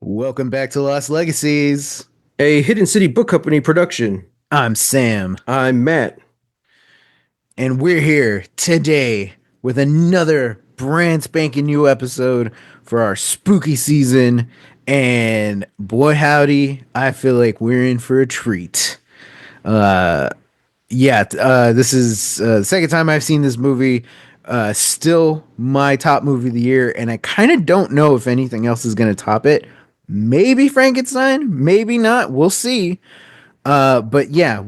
Welcome back to Lost Legacies. A Hidden City Book Company production. I'm Sam, I'm Matt. and we're here today with another brand spanking new episode for our spooky season. And boy, howdy, I feel like we're in for a treat. This is the second time I've seen this movie. Still my top movie of the year, and I kind of don't know if anything else is going to top it. Maybe Frankenstein, maybe not. We'll see. But yeah,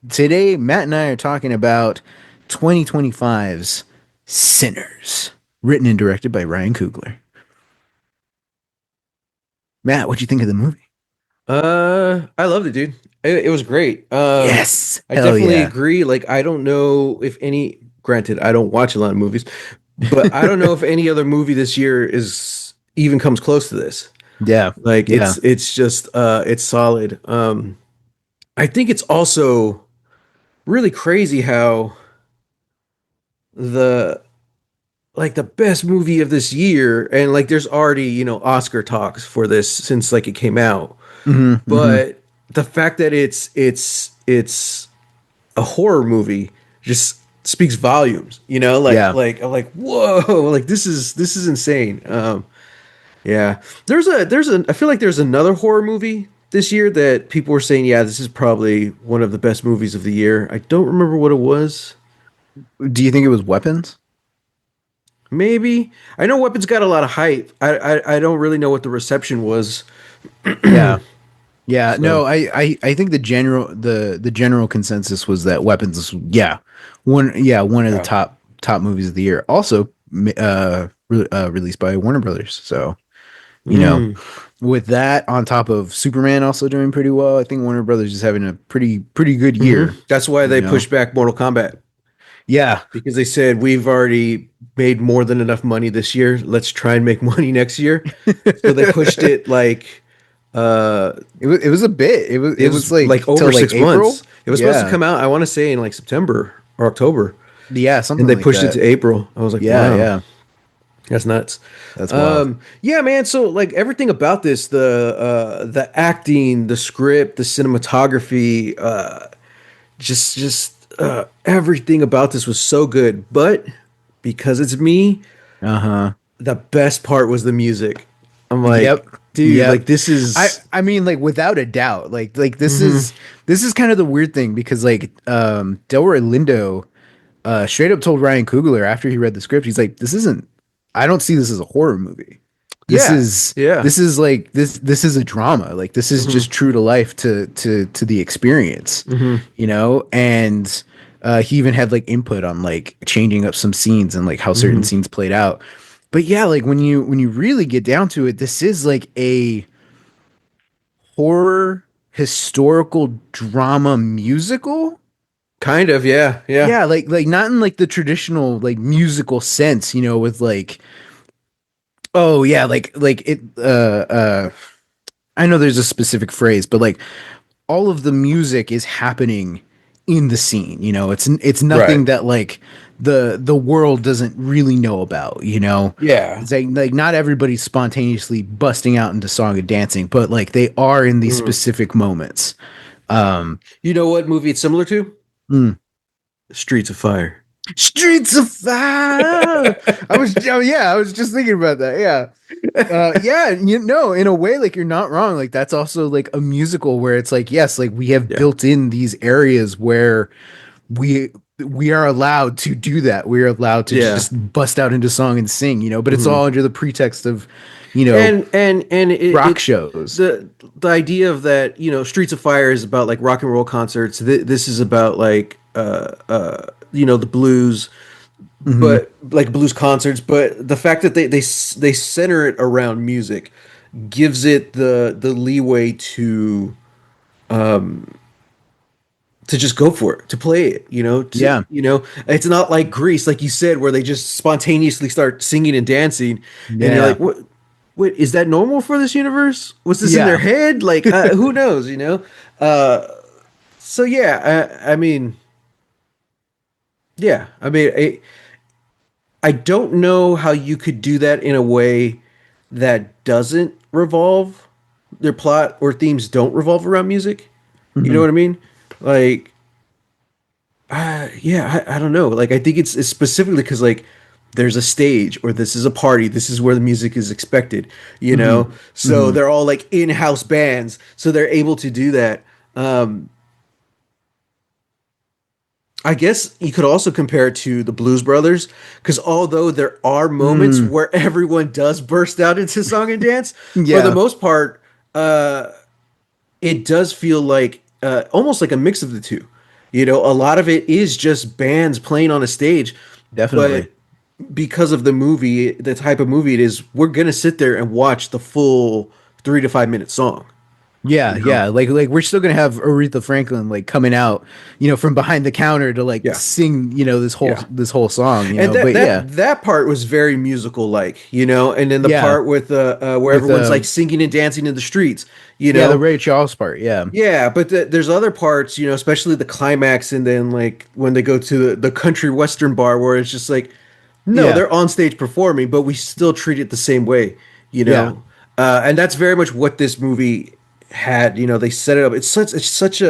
today Matt and I are talking about 2025's Sinners, written and directed by Ryan Coogler. Matt, what'd you think of the movie? I loved it, dude. It was great. Yes, I hell definitely yeah, agree. Like, I don't know if any, granted, I don't watch a lot of movies, but I don't know if any other movie this year is even comes close to this. yeah, Like, yeah, it's just, it's solid. I think it's also really crazy how the the best movie of this year, and like there's already Oscar talks for this since like it came out, hmm hmm but the fact that it's a horror movie just speaks volumes. yeah. I'm like, whoa, like this is insane. Yeah, there's a I feel like there's another horror movie this year that people were saying, yeah, this is probably one of the best movies of the year. I don't remember what it was. Do you think it was Weapons? Maybe. I know Weapons got a lot of hype. I don't really know what the reception was. Yeah, yeah. So, No, I think the general consensus was that Weapons is one of the yeah. top movies of the year. Also, released by Warner Brothers. So you know, Mm, with that on top of Superman also doing pretty well, I think Warner Brothers is having a pretty good year. That's why You they know, pushed back Mortal Kombat yeah, because they said we've already made more than enough money this year. Let's try and make money next year. So they pushed it like uh it was a bit. It was like like over till like 6 months. April. It was supposed to Yeah, come out, I want to say in like September or October, yeah, and something they like pushed it that. to April. I was like, Yeah, wow. yeah, That's nuts. that's wild. Yeah, man. So like everything about this, the acting, the script, the cinematography, just everything about this was so good. But because it's me, Uh huh. the best part was the music. I'm like, Yep. dude, like Yep. this is. I mean like without a doubt. Like this Mhm. is this is kind of the weird thing because like Delroy Lindo straight up told Ryan Coogler after he read the script, he's like, this isn't I don't see this as a horror movie. This Yeah, is yeah. this is a drama. Like this is Hmm. just true to life to the experience, Hmm. And he even had like input on like changing up some scenes and like how certain Hmm. scenes played out. But yeah, like when you really get down to it, this is like a horror historical drama musical. Kind of, yeah, yeah. Yeah, like not in like the traditional like musical sense, with like, oh yeah, like it I know there's a specific phrase, but like all of the music is happening in the scene, it's Right. nothing that like the world doesn't really know about. Yeah. It's like not everybody's spontaneously busting out into song and dancing, but like they are in these Mhm. specific moments. um You know what movie it's similar to? mm. Streets of Fire. Streets of Fire. I was just thinking about that. Yeah. Yeah, in a way, like you're not wrong. Like that's also like a musical where it's like, yes, like we have Yeah. built in these areas where we we are allowed to do that. We are allowed to Yeah. just bust out into song and sing, but it's Hmm. all under the pretext of, you know, And rock it shows. the idea of that, Streets of Fire is about like rock and roll concerts. This is about like the blues, Hmm. but like blues concerts. But the fact that they center it around music gives it the leeway to just go for it, to play it, Yeah. it's not like Grease, like you said, where they just spontaneously start singing and dancing, and you're Yeah. like, what is that normal for this universe? Was this in their Yeah. head? Like, who knows? Uh, so yeah, I mean, yeah, I mean, I don't know how you could do that in a way that doesn't revolve. their plot or themes don't revolve around music. You know Hmm. what I mean? Like, yeah, I don't know. Like, I think it's specifically because like there's a stage or this is a party. This is where the music is expected. You Hmm. know, so Hmm. they're all like in-house bands, so they're able to do that. Um, I guess you could also compare it to the Blues Brothers, because although there are moments Mm. where everyone does burst out into song and dance, for the Yeah, most part, it does feel like almost like a mix of the two. You know, a lot of it is just bands playing on a stage, definitely. but because of the movie, the type of movie it is, we're gonna sit there and watch the full 3 to 5 minute song. Yeah, You know? yeah. Like we're still gonna have Aretha Franklin like coming out, from behind the counter to like Yeah. sing, Yeah. this whole song, And that But yeah, that part was very musical like, you know, and then the yeah. part with where With everyone's like singing and dancing in the streets, you yeah, the know. Ray Charles part, yeah. Yeah, but there's other parts, you know, especially the climax and then like when they go to the country western bar where it's just like no, Yeah. they're on stage performing, but we still treat it the same way, you Yeah. know. And that's very much what this movie had, you know, they set it up. It's such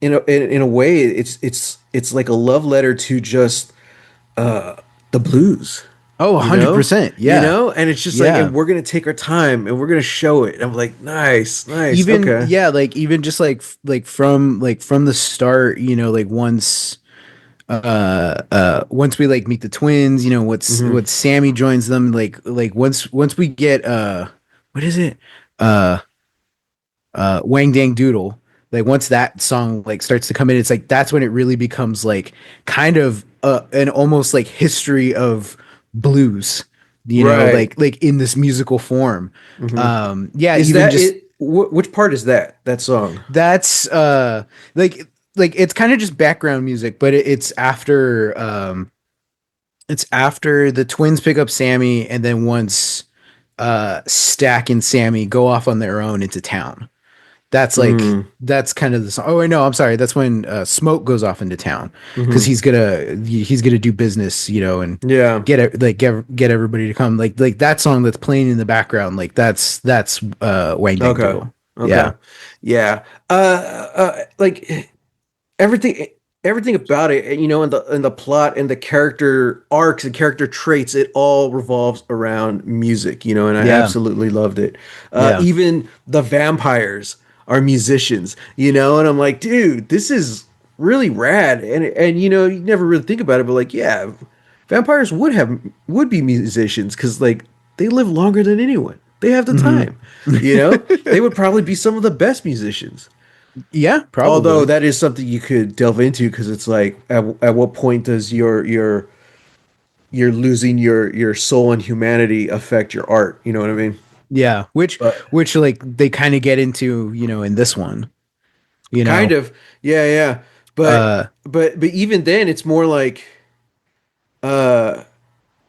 in a way it's like a love letter to just the blues, Oh, you know? 100%. Yeah. And it's just like, Yeah. and we're gonna take our time and we're gonna show it. And I'm like, nice, nice, Even okay. yeah, like even just like from the start, like once we like meet the twins, Hmm. what's Sammy joins them, like once we get what is it? Uh Wang Dang Doodle. Like once that song like starts to come in, it's like that's when it really becomes like kind of an almost like history of blues, Right. like in this musical form. Hmm. Yeah, Is even that just it? Which part is that song? that's like it's kind of just background music, but it's after the twins pick up Sammy, and then once Stack and Sammy go off on their own into town. Mm, That's kind of the song. Oh wait, no, I'm sorry. That's when Smoke goes off into town because hmm. he's gonna do business, and Yeah. get everybody to come. Like that song that's playing in the background. Like that's Wang Dang Okay. Doodle. Okay. Yeah. Yeah. Like everything everything about it, you know, and the plot and the character arcs and character traits, it all revolves around music, you know, and I Yeah. absolutely loved it. Yeah. Even the vampires are musicians, you know, and I'm like, dude, this is really rad. And you know, you never really think about it, but like, yeah, vampires would be musicians because like they live longer than anyone. They have the Hmm. time, you know. They would probably be some of the best musicians. Yeah, Although probably. that is something you could delve into because it's like at what point does your losing your soul and humanity affect your art? You know what I mean? Yeah. Which But which like they kind of get into, in this one, you kind know. of, yeah, yeah. But Uh but even then, it's more like uh,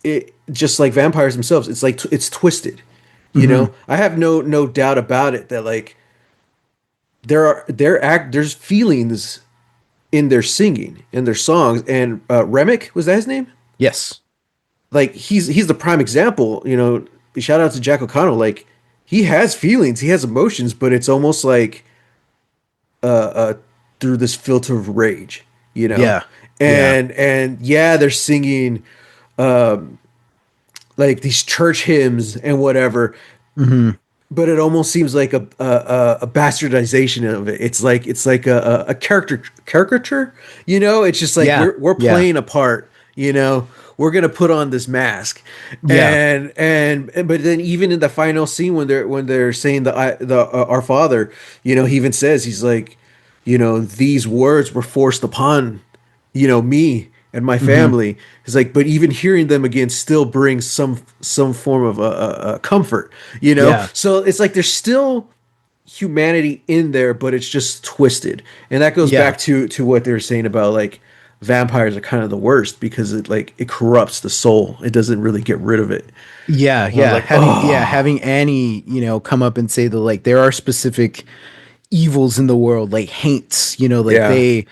it just like vampires themselves. It's like it's twisted. You mhm. know, I have no doubt about it that like there's feelings in their singing in their songs. And Remick, was that his name? Yes. Like he's the prime example. You know, shout out to Jack O'Connell. Like he has feelings, he has emotions, but it's almost like uh, uh through this filter of rage. You know, Yeah. Yeah. and yeah, they're singing like these church hymns and whatever, Hmm. but it almost seems like a bastardization of it. It's like a caricature, you know. It's just like Yeah. we're Yeah. playing a part, you know. We're gonna put on this mask, Yeah. and but then even in the final scene when they're saying the Our Father, you know, he even says he's like, you know, these words were forced upon, you know, me and my Hmm. family. It's like, but even hearing them again still brings some form of a comfort, you know. Yeah. So it's like there's still humanity in there, but it's just twisted, and that goes Yeah. back to what they were saying about like vampires are kind of the worst because it corrupts the soul. It doesn't really get rid of it. Yeah. And I was Yeah. like, Having oh, Annie, come up and say that like there are specific, evils in the world, like haints, like Yeah.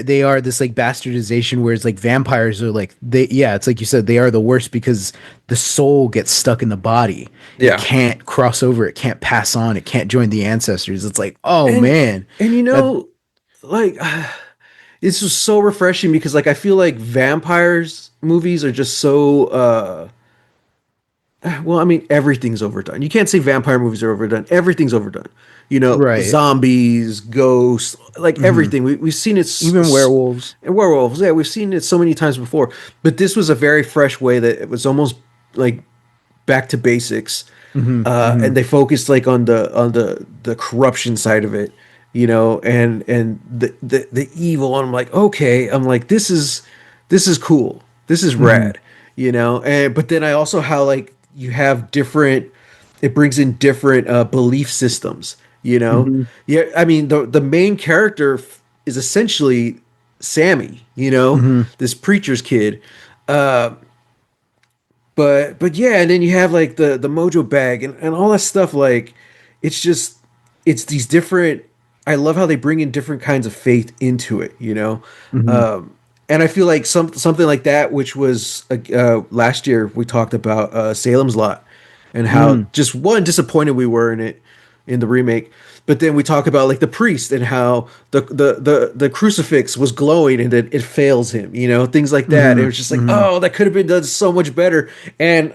they are this like bastardization, whereas like vampires are like yeah, it's like you said, they are the worst because the soul gets stuck in the body. It Yeah. can't cross over, it can't pass on, it can't join the ancestors. It's like, oh And man. and That like this was so refreshing because like I feel like vampires movies are just so well, I mean, everything's overdone. You can't say vampire movies are overdone. Everything's overdone. You know, right. zombies, ghosts, like Hmm. everything. We've seen it, Even werewolves. and werewolves. Yeah, we've seen it so many times before. But this was a very fresh way that it was almost like back to basics, Hmm. Hmm. and they focused like on the corruption side of it, and the evil. And I'm like, okay, I'm like, this is cool, this is Hmm. rad, And but then I also how like you have different, it brings in different belief systems, Hmm. Yeah, I mean the main character is essentially Sammy, Hmm. this preacher's kid. But yeah, and then you have like the mojo bag and all that stuff. Like it's just it's these different, I love how they bring in different kinds of faith into it. Hmm. And I feel like something like that, which was last year we talked about Salem's Lot, and how Hmm. just one disappointed we were in it, in the remake. But then we talk about like the priest and how the crucifix was glowing and then it fails him, things like that. And it Hmm. was just like, Hmm. oh, that could have been done so much better. And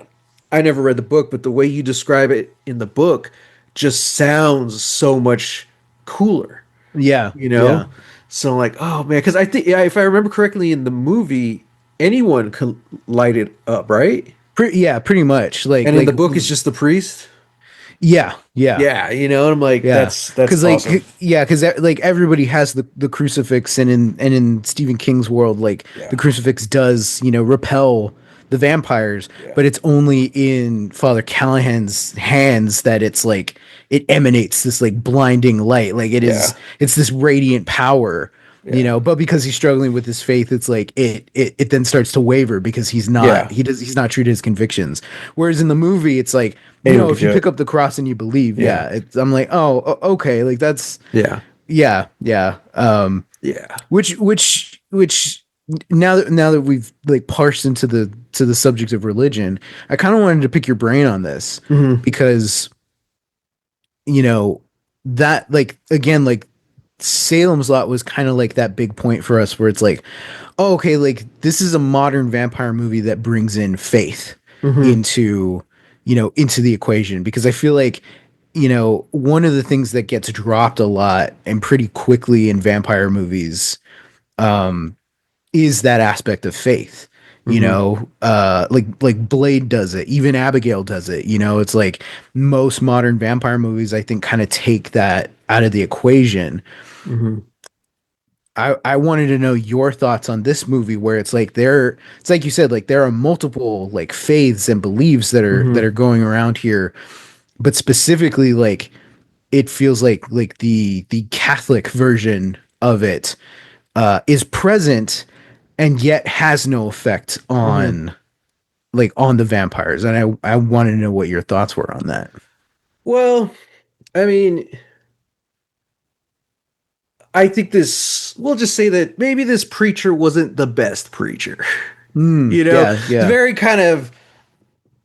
I never read the book, but the way you describe it in the book just sounds so much cooler, Yeah. you Yeah. know? So I'm like, oh man, because I think, yeah, if I remember correctly in the movie, anyone could light it up, right? Yeah, pretty much. And in the book, it's just the priest. Yeah, yeah. Yeah, and I'm like, Yeah, that's because awesome. like everybody has the crucifix, and in Stephen King's world, like the Yeah, crucifix does repel the vampires, yeah, but it's only in Father Callahan's hands that it's like it emanates this like blinding light, like yeah, it's this radiant power, yeah, But because he's struggling with his faith, it's like it then starts to waver because yeah. he's not true to his convictions. Whereas in the movie, it's like Anyone could if you do pick it. up the cross and you believe, Yeah, yeah, I'm like, oh, okay, like that's yeah, yeah, yeah. yeah. Which now that we've like parsed into the subject of religion, I kind of wanted to pick your brain on this Hmm. because you know that like again like Salem's Lot was kind of like that big point for us where it's like, oh, okay, like this is a modern vampire movie that brings in faith Hmm. into into the equation because I feel like one of the things that gets dropped a lot and pretty quickly in vampire movies is that aspect of faith. Hmm. Like Blade does it, even Abigail does it. It's like most modern vampire movies, I think, kind of take that out of the equation. Hmm. I wanted to know your thoughts on this movie where it's like you said, like there are multiple like faiths and beliefs that are Hmm. going around here, but specifically like it feels like the Catholic version of it is present and yet has no effect Hmm. on the vampires. And I wanted to know what your thoughts were on that. Well, I mean, I think this, we'll just say that maybe this preacher wasn't the best preacher. Yeah, It's yeah. very kind of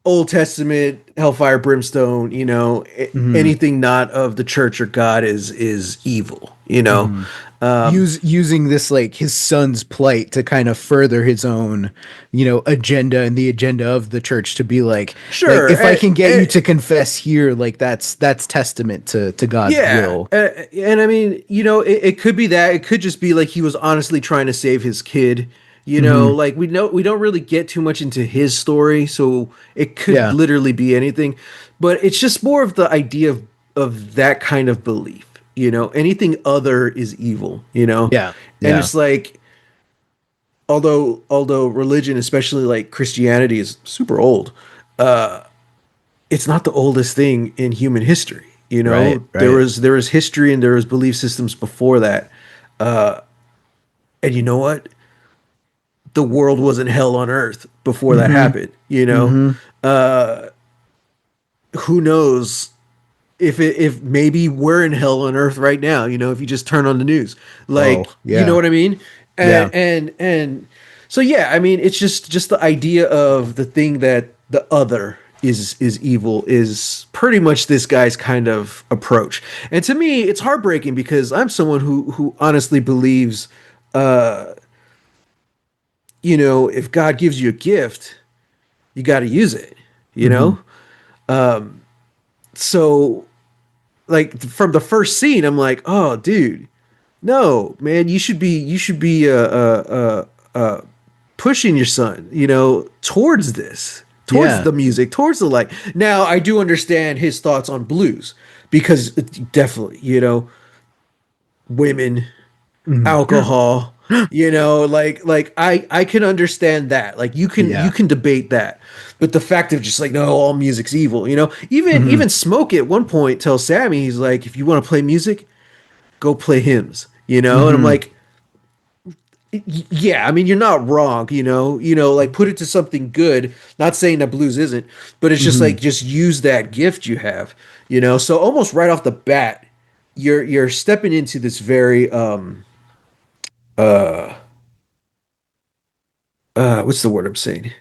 Old Testament, hellfire, brimstone, Hmm. anything not of the church or God is evil. Hmm. Um, Using this like his son's plight to kind of further his own, agenda and the agenda of the church to be like sure. if I can get you to confess here, like that's testament to God's Yeah. will. And I mean, it could be that. It could just be like he was honestly trying to save his kid. Hmm. Like we don't really get too much into his story, so it could Yeah. literally be anything. But it's just more of the idea of that kind of belief. Anything other is evil. Yeah. And Yeah. it's like, although religion, especially like Christianity, is super old, it's not the oldest thing in human history. Right. There Right. was there was history and there was belief systems before that. And you know what? The world wasn't hell on earth before that Hmm. happened. Hmm. Who knows if maybe we're in hell on earth right now, if you just turn on the news, Whoa. like, you know Yeah. what I mean? Yeah. And so yeah, I mean, it's just the idea of the thing that the other is evil is pretty much this guy's kind of approach. And to me, it's heartbreaking because I'm someone who honestly believes, uh, if God gives you a gift, you got to use it, you Hmm. know? So like from the first scene, I'm like, oh, dude, no, man, you should be pushing your son, towards this, towards Yeah. the music, towards the light. Now, I do understand his thoughts on blues because definitely, women, Mhm. alcohol, like I can understand that. Like you Yeah. can debate that. But the fact of just like, no, all music's evil, even Hmm. Smokey at one point tells Sammy, he's like, if you want to play music, go play hymns, and I'm Hmm. like, yeah, I mean, you're not wrong, like put it to something good. Not saying that blues isn't, but it's just Hmm. like, just use that gift you have, so almost right off the bat, you're stepping into this very what's the word I'm saying?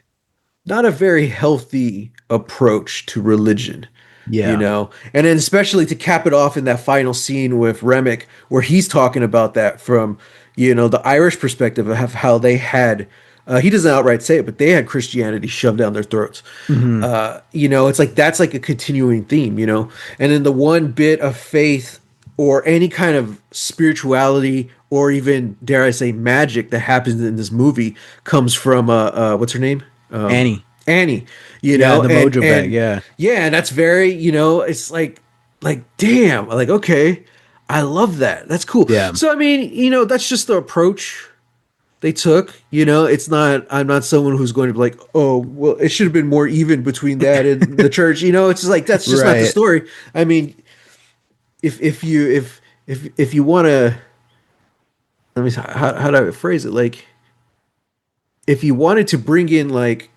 Not a very healthy approach to religion, Yeah. And then especially to cap it off in that final scene with Remick, where he's talking about that from, the Irish perspective of how they had, he doesn't outright say it, but they had Christianity shoved down their throats. Hmm. It's like that's like a continuing theme, and then the one bit of faith or any kind of spirituality or even dare I say magic that happens in this movie comes from what's her name? Annie. Annie, Yeah. The and Mojo bag. Yeah. yeah, and that's very, it's like damn, like okay, I love that. That's cool. Yeah. So I mean, that's just the approach they took. It's not. I'm not someone who's going to be like, oh, well, it should have been more even between that and the church. It's just like that's just not the Right. story. I mean, if you want to, let me how do I phrase it? Like, if you wanted to bring in like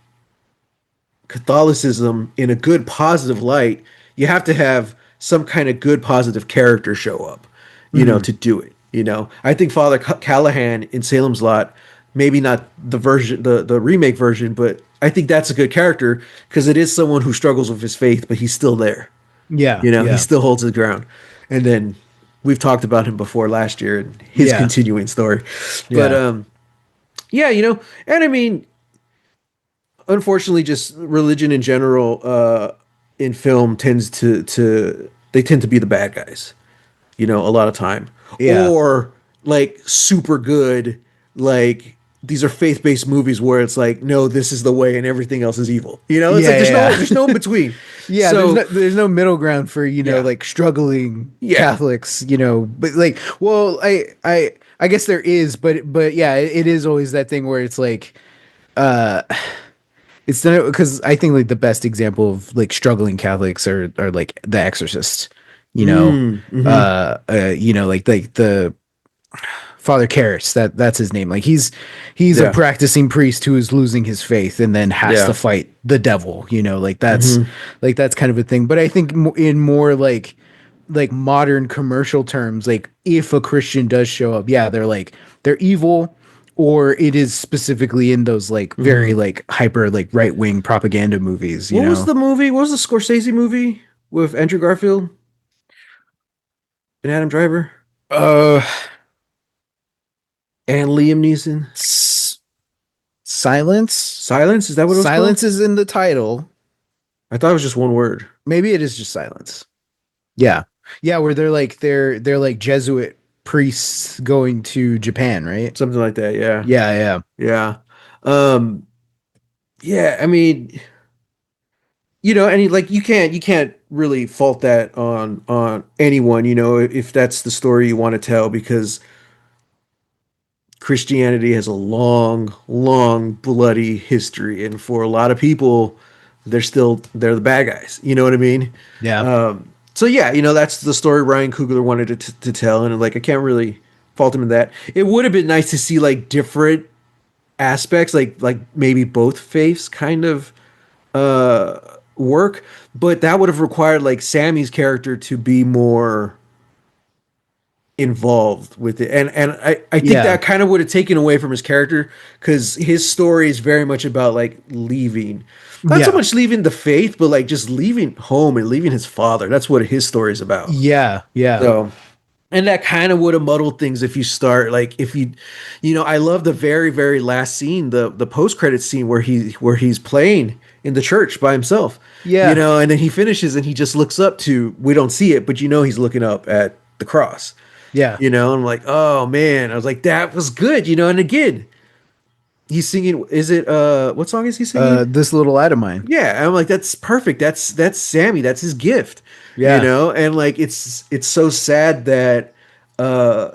Catholicism in a good positive light, you have to have some kind of good positive character show up, Hmm. to do it. I think Father Callahan in Salem's Lot, maybe not the version, the remake version, but I think that's a good character because it is someone who struggles with his faith, but he's still there. Yeah. He Yeah. still holds his ground. And then we've talked about him before last year and his Yeah. continuing story. But Yeah. yeah, and I mean, unfortunately, just religion in general in film they tend to be the bad guys, a lot of time, Yeah. or like super good, like these are faith-based movies where it's like, no, this is the way and everything else is evil. It's like Yeah. there's no in Yeah. between. Yeah. So There's no middle ground for, yeah, like struggling yeah. Catholics, but like, well, I guess there is, but yeah, it is always that thing where it's like, uh, it's done because I think like the best example of like struggling Catholics are like The Exorcist, you know, Mm-hmm. like the Father Karras, that's his name. Like he's a Yeah, practicing priest who is losing his faith and then has to yeah. fight the devil, Mm-hmm. like that's kind of a thing. But I think in more like modern commercial terms, like if a Christian does show up, yeah, they're evil, or it is specifically in those like very Mm-hmm. like hyper like right wing propaganda movies, What was the movie? What was the Scorsese movie with Andrew Garfield and Adam Driver Uh, and Liam Neeson? s- Silence. Silence? Is that what it was called? Silence is in the title. I thought it was just one word. Maybe it is just silence. Yeah. Yeah, where they're like Jesuit priests going to Japan, right? Something like that. Yeah. Yeah, yeah. Yeah. Um, yeah, I mean, and like you can't really fault that on anyone, if that's the story you want to tell, because Christianity has a long, long, bloody history, and for a lot of people, they're the bad guys. You know what I mean? Yeah. So yeah, that's the story Ryan Coogler wanted to tell, and like I can't really fault him in that. It would have been nice to see like different aspects, like maybe both faiths kind of work, but that would have required like Sammy's character to be more involved with it. And I think Yeah. that kind of would have taken away from his character because his story is very much about like leaving. Not so Yeah. much leaving the faith, but like just leaving home and leaving his father. That's what his story is about. Yeah. Yeah. So, and that kind of would have muddled things if you start like if you, I love the very very last scene, the post credit scene where he's playing in the church by himself, Yeah. and then he finishes and he just looks up to, we don't see it, but he's looking up at the cross, Yeah. I'm like, oh man, I was like, that was good, and again, he's singing, is it what song is he singing? This little lad of mine. Yeah, I'm like, that's perfect. That's Sammy. That's his gift, Yeah. and like it's so sad that uh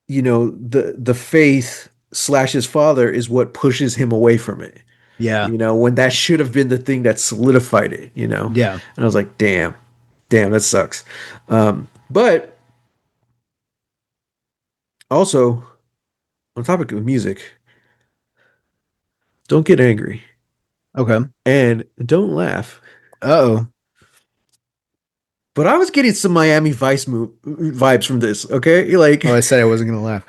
the faith slash his father is what pushes him away from it. Yeah. When that should have been the thing that solidified it. Yeah. And I was like, damn, that sucks. But also on topic of music, don't get angry Okay. and don't laugh. Uh-oh. But I was getting some Miami Vice vibes from this. Okay, like Oh, I said I wasn't gonna laugh.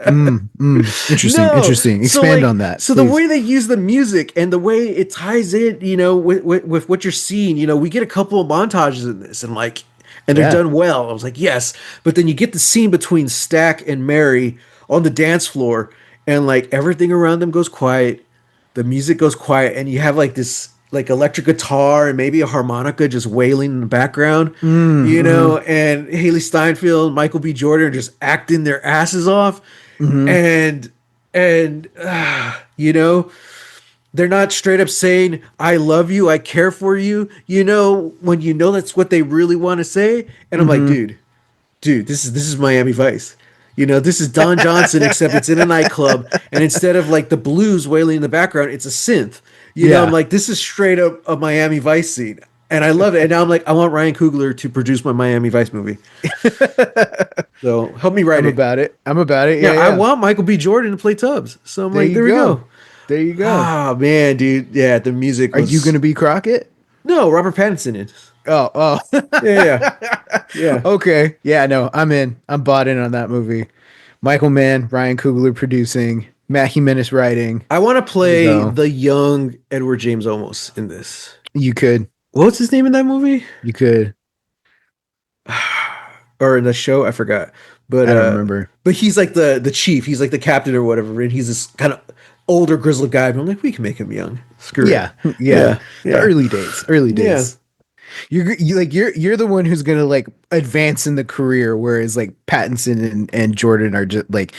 Interesting. no. Interesting. So Expand like, on that, so the please. way they use the music and the way it ties in, with what you're seeing, we get a couple of montages in this, and they're Yeah. done well. I was like, yes. But then you get the scene between Stack and Mary on the dance floor, and like everything around them goes quiet, the music goes quiet, and you have like this like electric guitar and maybe a harmonica just wailing in the background, Mm-hmm. and Haley Steinfeld, Michael B. Jordan are just acting their asses off, Mm-hmm. and they're not straight up saying I love you, I care for you, when that's what they really want to say. And I'm like, Mm-hmm. dude, this is Miami Vice. This is Don Johnson, except it's in a nightclub, and instead of like the blues wailing in the background, it's a synth. I'm Yeah. like, this is straight up a Miami Vice scene, and I love it. And now I'm like, I want Ryan Coogler to produce my Miami Vice movie. So help me write I'm it. about it. I'm about it. Yeah, Yeah, I yeah. want Michael B. Jordan to play Tubbs. So I'm There like, you there we go. go. There you go. Ah, man, dude. Yeah, the music Are you was gonna be Crockett? no Robert Pattinson in. Oh, oh. Yeah, yeah, yeah. Okay. Yeah, no, I'm in. I'm bought in on that movie. Michael Mann, Ryan Coogler producing, Matt Jimenez writing. I want to There you play go. the young Edward James Olmos in this. You could. What's his name in that movie? You could. Or in the show? I forgot. But I don't remember. he's like the chief. He's like the captain or whatever, and he's this kind of older grizzled guy. But I'm like, we can make him young. Screw it. Yeah. Yeah. Yeah, The yeah, early days. Early yeah. days. You're the one who's gonna like advance in the career, whereas like Pattinson and Jordan are just like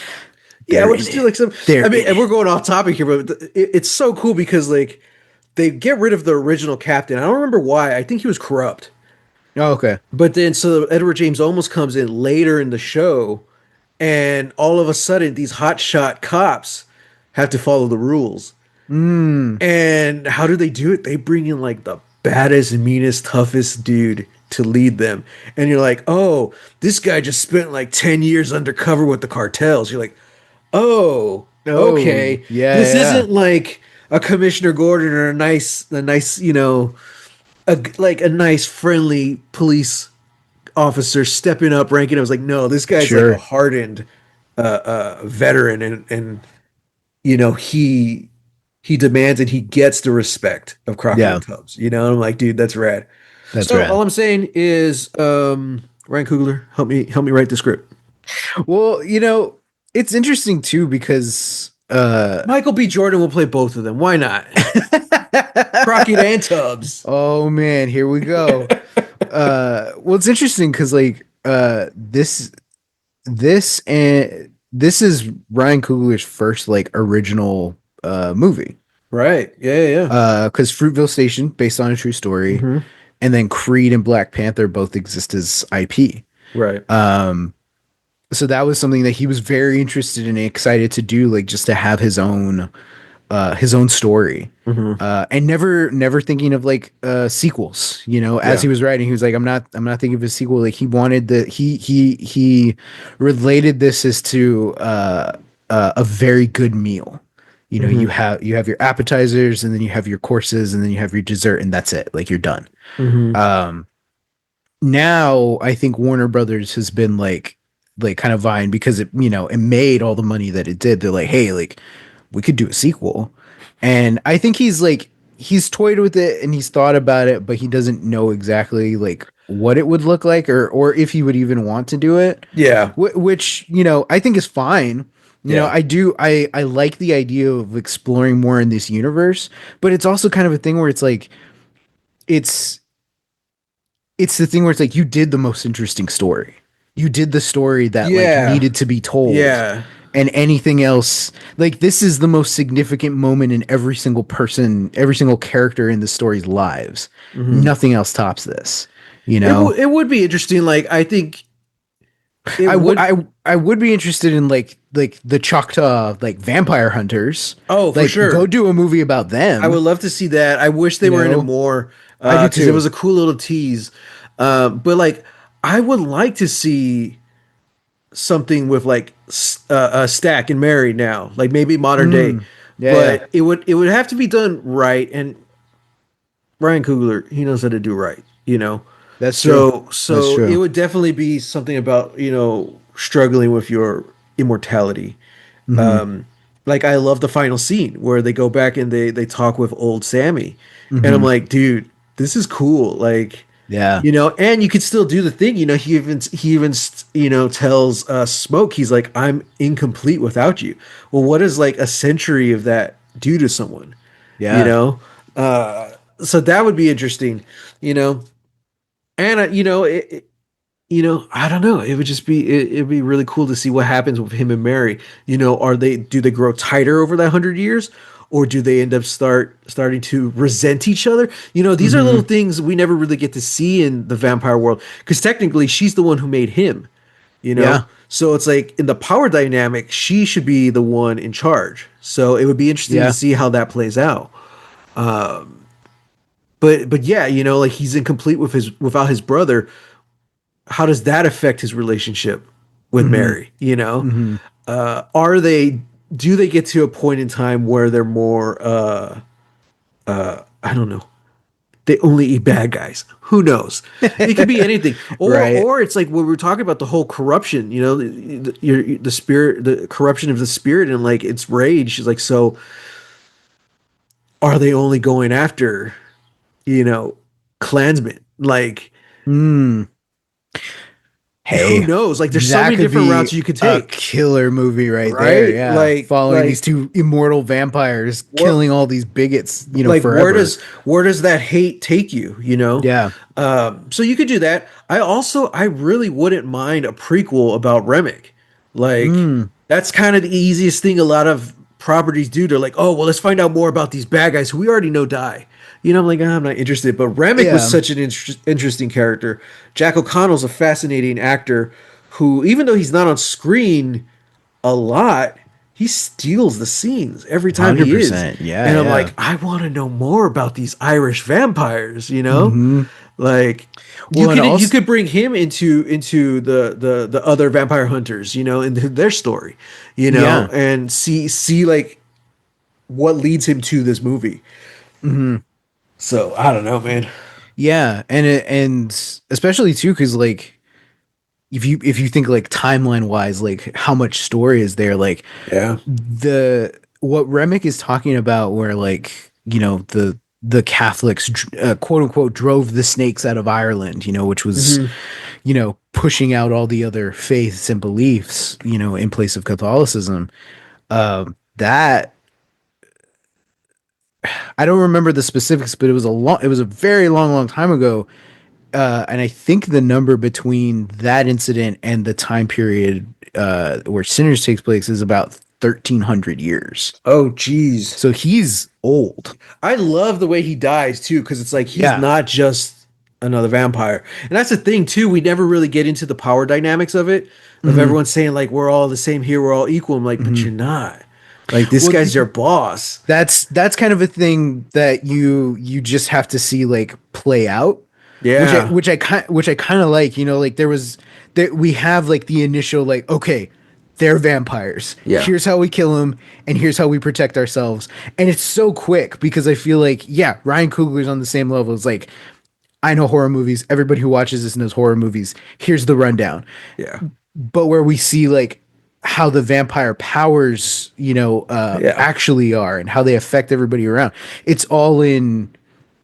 Yeah, they're we'll in just do it. like some. They're I mean, in and we're it. going off topic here, but it's so cool because like they get rid of the original captain. I don't remember why. I think he was corrupt. Oh, okay. But then so Edward James almost comes in later in the show, and all of a sudden these hotshot cops have to follow the rules. Mm. And how do they do it? They bring in like the baddest, meanest, toughest dude to lead them. And you're like, oh, this guy just spent like 10 years undercover with the cartels. You're like, oh, Oh, okay. yeah, This yeah. isn't like a Commissioner Gordon or a nice, like a nice friendly police officer stepping up, ranking. I was like, no, this guy's like a Sure. hardened veteran, and he demands and he gets the respect of Crockett Yeah, and Tubbs. And I'm like, dude, that's rad. that's So all rad. I'm saying is, Ryan Coogler, help me write the script. Well, it's interesting too because Michael B. Jordan will play both of them. Why not? Crockett and Tubbs. oh man, here we go. Well, it's interesting because like this is Ryan Coogler's first like original movie. Right. Yeah, yeah. Because Fruitville Station, based on a true story, Hmm. and then Creed and Black Panther both exist as IP. Right. So that was something that he was very interested in and excited to do, like just to have his own story. Hmm. And never thinking of like sequels, as Yeah. he was writing, he was like, I'm not thinking of a sequel. Like he wanted he related this as to a very good meal. You know, Hmm. you have your appetizers, and then you have your courses, and then you have your dessert, and that's it. Like you're done. Hmm. Um, Now I think Warner Brothers has been like kind of vying because it, you know, it made all the money that it did. They're like, hey, like we could do a sequel. And I think he's toyed with it and he's thought about it, but he doesn't know exactly like what it would look like, or if he would even want to do it. Yeah. Which, you know, I think is fine. You know, Yeah. I like the idea of exploring more in this universe, but it's also kind of a thing where it's like it's it's the thing where it's like you did the most interesting story. You did the story that like Yeah. needed to be told. Yeah. And anything else, like this is the most significant moment in every single person, every single character in the story's lives. Hmm. Nothing else tops this, you know? It would be interesting. Like I think it I, w- would. I, I would be interested in like the Choctaw like vampire hunters. Oh, for Like go sure. do a movie about I would them, love to see that. I wish they you were in it know? more I do because it too. was a cool little tease. But like, I would like to see something with like Stack and Mary now, like maybe modern day. Mm, yeah, yeah. But it would have to be done right. And Ryan Coogler, he knows how to do right, you know. That's true. That's So it true. would definitely be something about struggling with your immortality. Hmm. Like I love the final scene where they go back and they talk with old Sammy, and I'm Hmm. like, dude, this is cool. Like, Yeah. and you could still do the thing. He even tells Smoke, he's like, I'm incomplete without you. Well, what does like a century of that do to someone? You Yeah. know, so that would be interesting. You know, and I don't know. It would just be it'd be really cool to see what happens with him and Mary. Do they grow tighter over that 100 years, or do they end up starting to resent each other? These are little Hmm. things we never really get to see in the vampire world because technically she's the one who made him. Yeah. So it's like in the power dynamic, she should be the one in charge. So it would be interesting to Yeah. see how that plays out. But yeah, like he's incomplete without his brother. How does that affect his relationship with Hmm. Mary? You know, Hmm. are they do they get to a point in time where they're more I don't know, they only eat bad guys? Who knows? It could be anything. or Right. or it's like when we're talking about the whole corruption, the spirit, the corruption of the spirit, and like its rage. She's like, so are they only going after you know Klansmen? Like, Mm. who Hey, knows? Like, there's so that many could different be routes you could a take. killer movie right there. Right? Yeah. Following these Like two immortal vampires what killing all these bigots, you know, like forever. where does that hate take you, Yeah. so you could do that. I really wouldn't mind a prequel about Remick. Like, Mm. that's kind of the easiest thing a lot of properties do. They're like, oh well, let's find out more about these bad guys who we already know die. I'm like, "Ah, I'm not interested." But Remick was Yeah. such an interesting character. Jack O'Connell's a fascinating actor who, even though he's not on screen a lot, he steals the scenes every time he is. 100%. Yeah. And I'm Yeah. like, I want to know more about these Irish vampires. Hmm. Like, you Well, and could you also, could bring him into the other vampire hunters, into their story, yeah. and see like what leads him to this movie. Hmm. So I don't know, man. Yeah. And especially too, because like, if you think like timeline wise, like how much story is there? Like Yeah. the what Remick is talking about, where like you know the Catholics quote unquote drove the snakes out of Ireland, you know, which was Hmm. you know pushing out all the other faiths and beliefs, you know, in place of Catholicism. That I don't remember the specifics, but it was a very long time ago. And I think the number between that incident and the time period where Sinners takes place is about 1,300 years. Oh, geez. So he's old. I love the way he dies too, because it's like he's Yeah. not just another vampire. And that's the thing too. We never really get into the power dynamics of it, of Hmm. everyone saying like we're all the same here, we're all equal. I'm like, but Hmm. you're not. Like, this Well, guy's your boss. that's kind of a thing that you just have to see like play out, Yeah. which I kind of like. You know, like there was that we have like the initial like okay, they're vampires. Yeah. Here's how we kill them, and here's how we protect ourselves. And it's so quick because I feel like, yeah, Ryan Coogler's on the same level. It's like, I know horror movies. Everybody who watches this knows horror movies. Here's the rundown. Yeah. But where we see like how the vampire powers, Yeah. actually are and how they affect everybody around. It's all in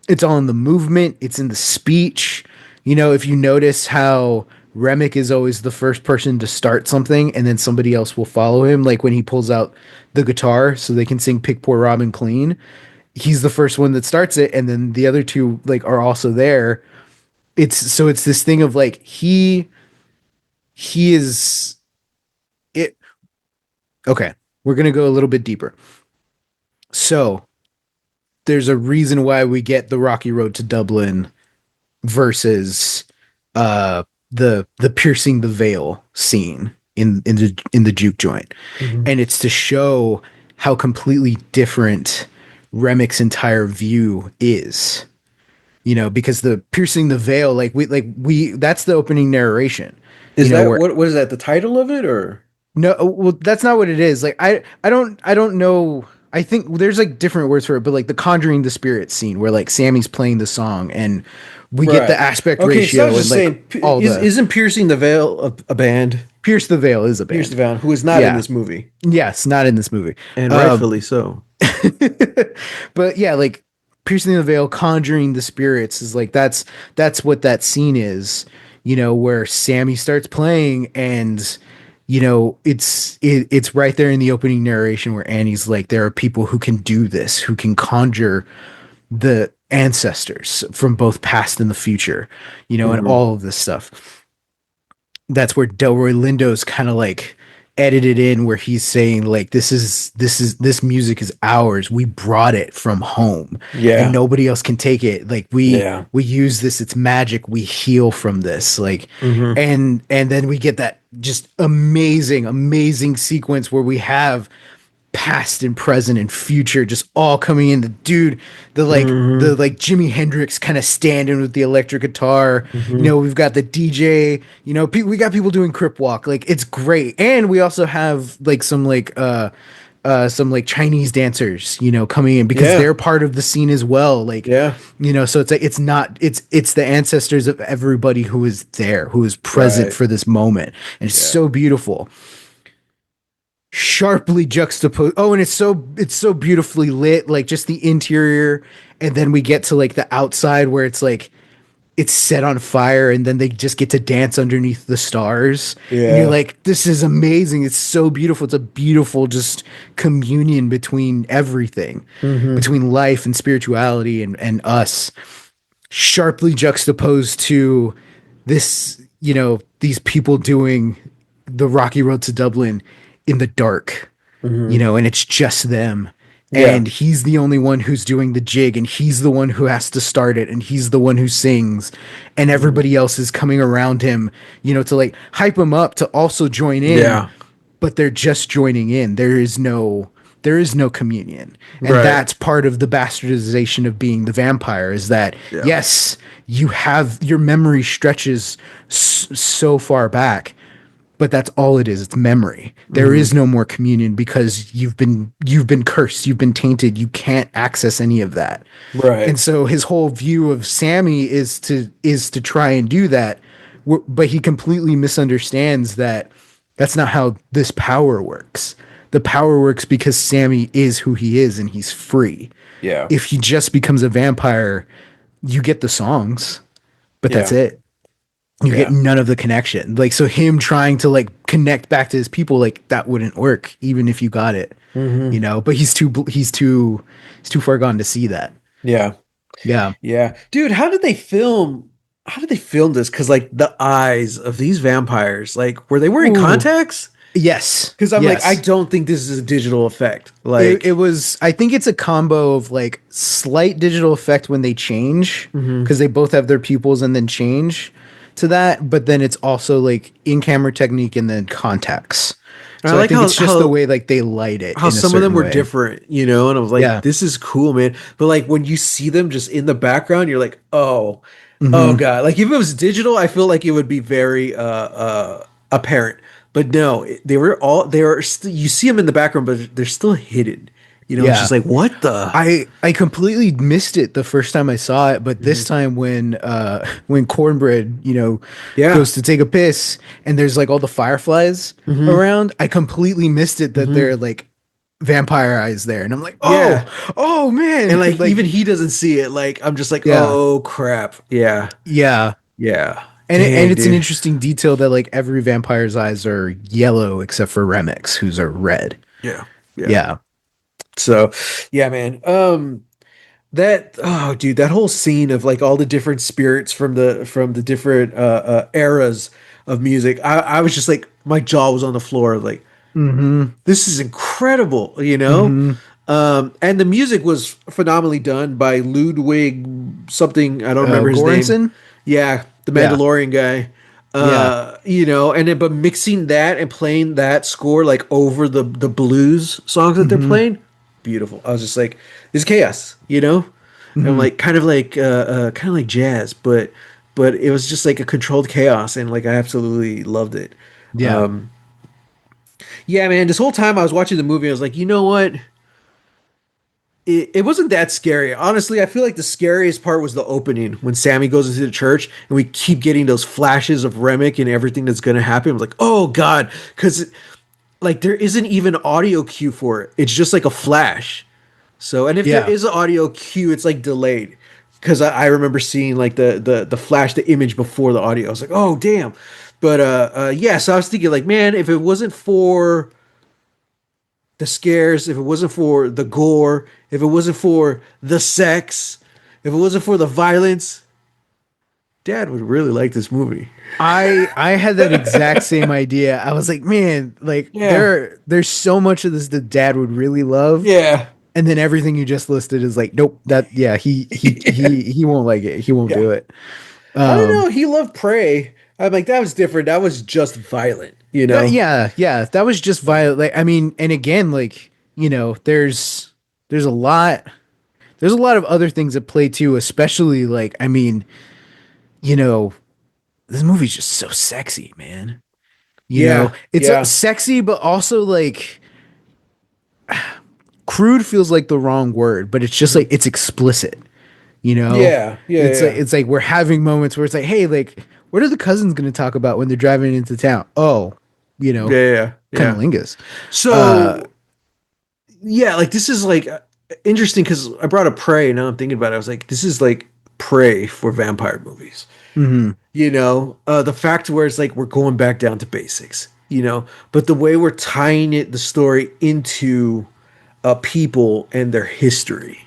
it's all in the movement, it's in the speech. If you notice how Remick is always the first person to start something and then somebody else will follow him, like when he pulls out the guitar so they can sing Pick Poor Robin Clean. He's the first one that starts it, and then the other two like are also there. It's this thing of like he is it okay. We're gonna go a little bit deeper. So there's a reason why we get the Rocky Road to Dublin versus the piercing the veil scene in the juke joint, Hmm. and it's to show how completely different Remick's entire view is. Because the piercing the veil, like we that's the opening narration. Is that Where what is that the title of it or? no, well, that's not what it is. Like I don't know. I think there's like different words for it, but like the Conjuring the Spirit scene where like Sammy's playing the song and we get the Right. aspect Okay, so I ratio was and just like saying, all the isn't Piercing the Veil a band? Pierce the Veil is a Pierce the band. Veil, who is not in Yeah. this movie, Yes, not in this movie. and Um rightfully so. but yeah, like piercing the veil, conjuring the spirits is like that's what that scene is, where Sammy starts playing and it's right there in the opening narration where Annie's like, there are people who can do this, who can conjure the ancestors from both past and the future, and Hmm. all of this stuff. That's where Delroy Lindo's kind of like edited in where he's saying like this music is ours. We brought it from home and Yeah. nobody else can take it. Like we Yeah. we use this, it's magic. We heal from this. Like Hmm. and then we get that just amazing sequence where we have past and present and future just all coming in. The like Jimi Hendrix kind of standing with the electric guitar. Hmm. We've got the DJ. We got people doing crip walk. Like it's great, and we also have like some like Chinese dancers, coming in because Yeah. they're part of the scene as well. Like, Yeah. so it's like it's the ancestors of everybody who is there, who is present Right. for this moment, and it's Yeah. so beautiful, sharply juxtaposed. Oh, and it's so beautifully lit, like just the interior, and then we get to like the outside where it's like it's set on fire, and then they just get to dance underneath the stars, and you're Yeah. like, this is amazing. It's so beautiful. It's a beautiful just communion between everything, Hmm. between life and spirituality and us, sharply juxtaposed to this, these people doing the Rocky Road to Dublin in the dark, Hmm. and it's just them. Yeah. And he's the only one who's doing the jig, and he's the one who has to start it, and he's the one who sings, and Hmm. everybody else is coming around him, to like hype him up to also join in, Yeah. but they're just joining in. There is no communion. And Right. that's part of the bastardization of being the vampire is that Yeah. yes, you have your memory stretches so far back, but that's all it is. It's memory. There Hmm. is no more communion because you've been cursed, you've been tainted, you can't access any of that. And Right. so his whole view of Sammy is to try and do that, but he completely misunderstands that that's not how this power works. The power works because Sammy is who he is and he's free. Yeah. If he just becomes a vampire, you get the songs, but that's Yeah. it. You get Yeah. none of the connection. Like, so him trying to like connect back to his people, like that wouldn't work even if you got it, Hmm. but he's too far gone to see that. Yeah. Yeah. Yeah. Dude, how did they film this? Cause like the eyes of these vampires, like were they wearing Ooh. contacts? Yes. Cause I'm like, I Yes. don't think this is a digital effect. It Like, was, I think it's a combo of like slight digital effect when they change mhm. because they both have their pupils and then change to that. But then it's also like in camera technique and then contacts. I So I like think it's just the how way like they light it how in a some of them certain were way. different, you know, and I was like, Yeah. this is cool, man. But like when you see them just in the background, you're like, oh Hmm. God. Like if it was digital, I feel like it would be very apparent. But no, they are still, you see them in the background, but they're still hidden. You know, it's just Yeah. like, what the? I completely missed it the first time I saw it, but this Mhm. time when Cornbread, Yeah. goes to take a piss and there's like all the fireflies Hmm. around, I completely missed it that Hmm. they're like vampire eyes there. And I'm like, Yeah. oh man. And like Like, even he doesn't see it. Like I'm just like, yeah. oh crap. Yeah. Yeah. Yeah. And Dang, it's an dude. interesting detail that like every vampire's eyes are yellow except for Remix, who's are red. Yeah. Yeah. Yeah. So, yeah, man. That oh dude, that whole scene of like all the different spirits from the different eras of music. I was just like my jaw was on the floor like Mm-hmm. this is incredible, you know? Mm-hmm. And the music was phenomenally done by Ludwig something, I don't remember his name. Goranson? Yeah, the Yeah. Mandalorian guy. Yeah. You know, and then but mixing that and playing that score like over the blues songs that they're Mm-hmm. playing, beautiful. I was just like, this is chaos, you know? And Mm-hmm. like kind of like jazz, but it was just like a controlled chaos and like I absolutely loved it. Yeah. Yeah, man, this whole time I was watching the movie, I was like, you know what? It wasn't that scary. Honestly, I feel like the scariest part was the opening when Sammy goes into the church and we keep getting those flashes of Remick and everything that's going to happen. I was like, oh God, because like there isn't even audio cue for it. It's just like a flash. So, and if there Yeah. is an audio cue, it's like delayed. Because I remember seeing like the flash, the image before the audio. I was like, oh damn. But yeah, so I was thinking like, man, if it wasn't for the scares, if it wasn't for the gore, if it wasn't for the sex, if it wasn't for the violence, Dad would really like this movie. I had that exact same idea. I was like, man, like Yeah, there's so much of this that dad would really love. yeah, And then everything you just listed is like, nope, that yeah, he won't like it. He won't yeah. do it. I don't know. Um He loved Prey. I'm like, that was different. That was just violent, you that know? yeah, yeah, that was just violent. Like, I mean, and again, like, there's a lot there's a lot of other things at play too, especially like, I mean, you know, this movie's just so sexy, man. Yeah, It's yeah, sexy, but also like crude feels like the wrong word, but it's just mhm. like it's explicit. You know, Yeah, yeah, yeah, it's like we're having moments where it's like, hey, like, what are the cousins going to talk about when they're driving into town? Oh, you know, yeah, yeah, yeah. cunnilingus. Uh, So, yeah, like this is like interesting because I brought up Prey. Now I'm thinking about it. I was like, this is like Prey for vampire movies. mhm. You know, the fact where it's like we're going back down to basics, you know, but the way we're tying the story into people and their history,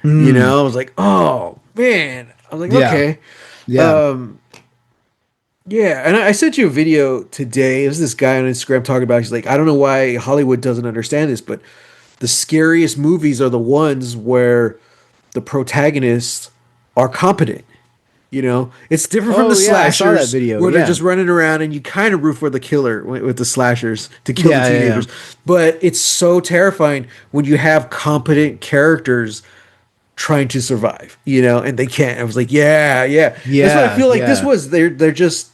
you Mm, know, I was like, oh man, I was like, yeah, okay, yeah, um, yeah, and I sent you a video today. There's this guy on Instagram talking about. He's like, I don't know why Hollywood doesn't understand this, but the scariest movies are the ones where the protagonists are competent. You know, it's different from the oh yeah, I saw that slashers video. where they're Yeah, just running around and you kind of root for the killer with the slashers to kill the yeah, yeah, yeah, teenagers. But it's so terrifying when you have competent characters trying to survive, you know, and they can't. I was like, yeah, yeah. That's what I yeah, feel like this yeah, was. They're just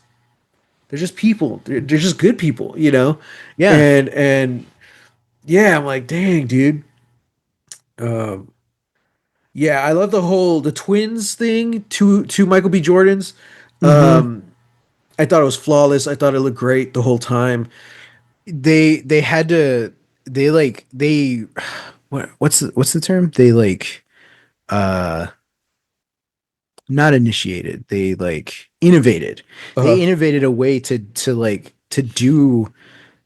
people. They're just good people, you know? yeah. And yeah, I'm like, dang, dude. Um, yeah, I love the twins thing, two Michael B. Jordans. Hmm. I thought it was flawless. I thought it looked great the whole time. They had to they like they what's the term? They like uh not initiated. They like innovated. They Uh, innovated a way to like to do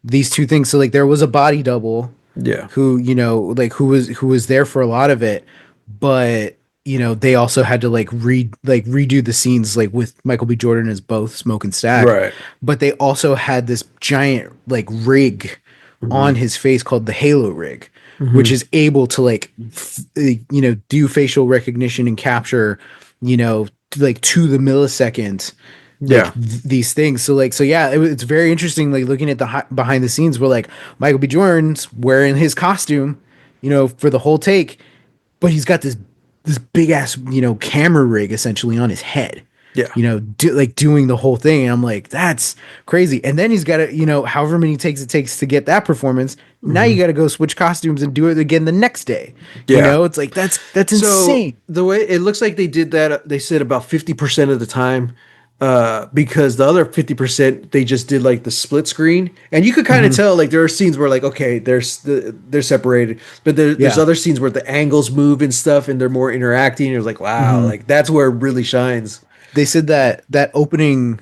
these two things. So like there was a body double yeah. who, like who was there for a lot of it, but they also had to like redo the scenes like with Michael B. Jordan as both Smoke and Stack, Right. but they also had this giant like rig on Hmm. his face called the Halo rig, which Hmm. is able to like do facial recognition and capture, like to the millisecond like Yeah. these things. So yeah, it's very interesting like looking at the behind the scenes where like Michael B. Jordan's wearing his costume, for the whole take, but he's got this big ass camera rig essentially on his head. Yeah. doing the whole thing. And I'm like, that's crazy. And then he's got to, however many takes it takes to get that performance. Now Hmm. you got to go switch costumes and do it again the next day. Yeah. It's like that's So insane. the way it looks like they did that, they said about 50% of the time, because the other 50% they just did like the split screen, and you could kind of Hmm. tell like there are scenes where like okay, they're separated, but there's Yeah. other scenes where the angles move and stuff, and they're more interacting. You're like wow, Hmm. like that's where it really shines. They said that opening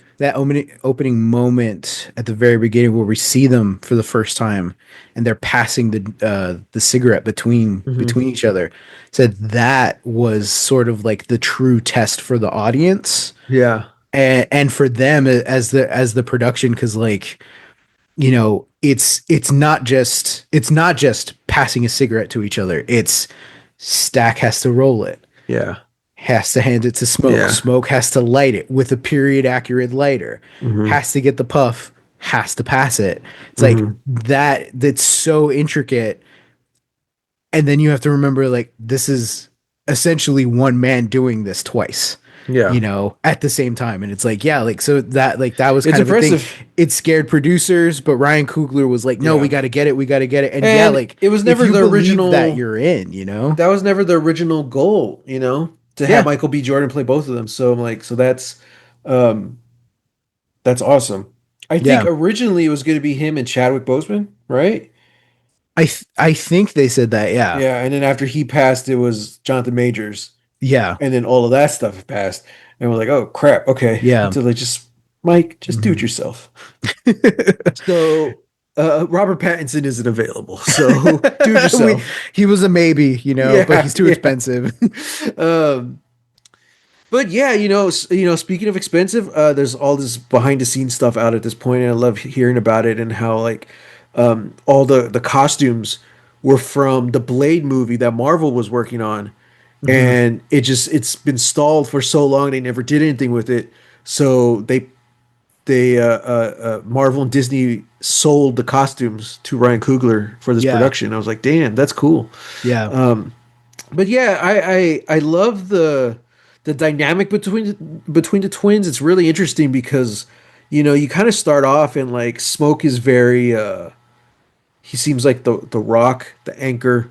moment at the very beginning where we see them for the first time and they're passing the cigarette between Hmm. between each other, said that was sort of like the true test for the audience Yeah. and for them as the production, because like it's not just passing a cigarette to each other. It's Stack has to roll it, Yeah. has to hand it to Smoke. Yeah. Smoke has to light it with a period accurate lighter, Hmm. has to get the puff, has to pass it. It's like Hmm. that's so intricate. And then you have to remember, like, this is essentially one man doing this twice, Yeah. at the same time. And it's like, yeah, so that was It's kind of a thing. impressive. It scared producers, but Ryan Coogler was like, no, we Yeah. got to get it. We got to get it. And yeah, And like, it was if never you the believe that, original. you're in. That was never the original goal, to have Yeah. Michael B. Jordan play both of them. So I'm like, so um that's awesome. I think Yeah. originally it was going to be him and Chadwick Boseman, right? I think they said that. Yeah. Yeah, and then after he passed, it was Jonathan Majors, Yeah. and then all of that stuff passed, and we're like, oh crap, okay. Yeah. Until they just Mike, just do it Mhm. yourself. So Robert Pattinson isn't available, so do it we, yourself. he was a maybe, but Yeah, he's too yeah. expensive. Um, But yeah, speaking of expensive, there's all this behind the scenes stuff out at this point, and I love hearing about it and how like all the costumes were from the Blade movie that Marvel was working on, Hmm. and it's been stalled for so long they never did anything with it. So Marvel and Disney sold the costumes to Ryan Coogler for this Yeah. production. I was like, damn, that's cool. Yeah. But yeah, I love the dynamic between the twins. It's really interesting because you kind of start off and like Smoke is very he seems like the rock, the anchor,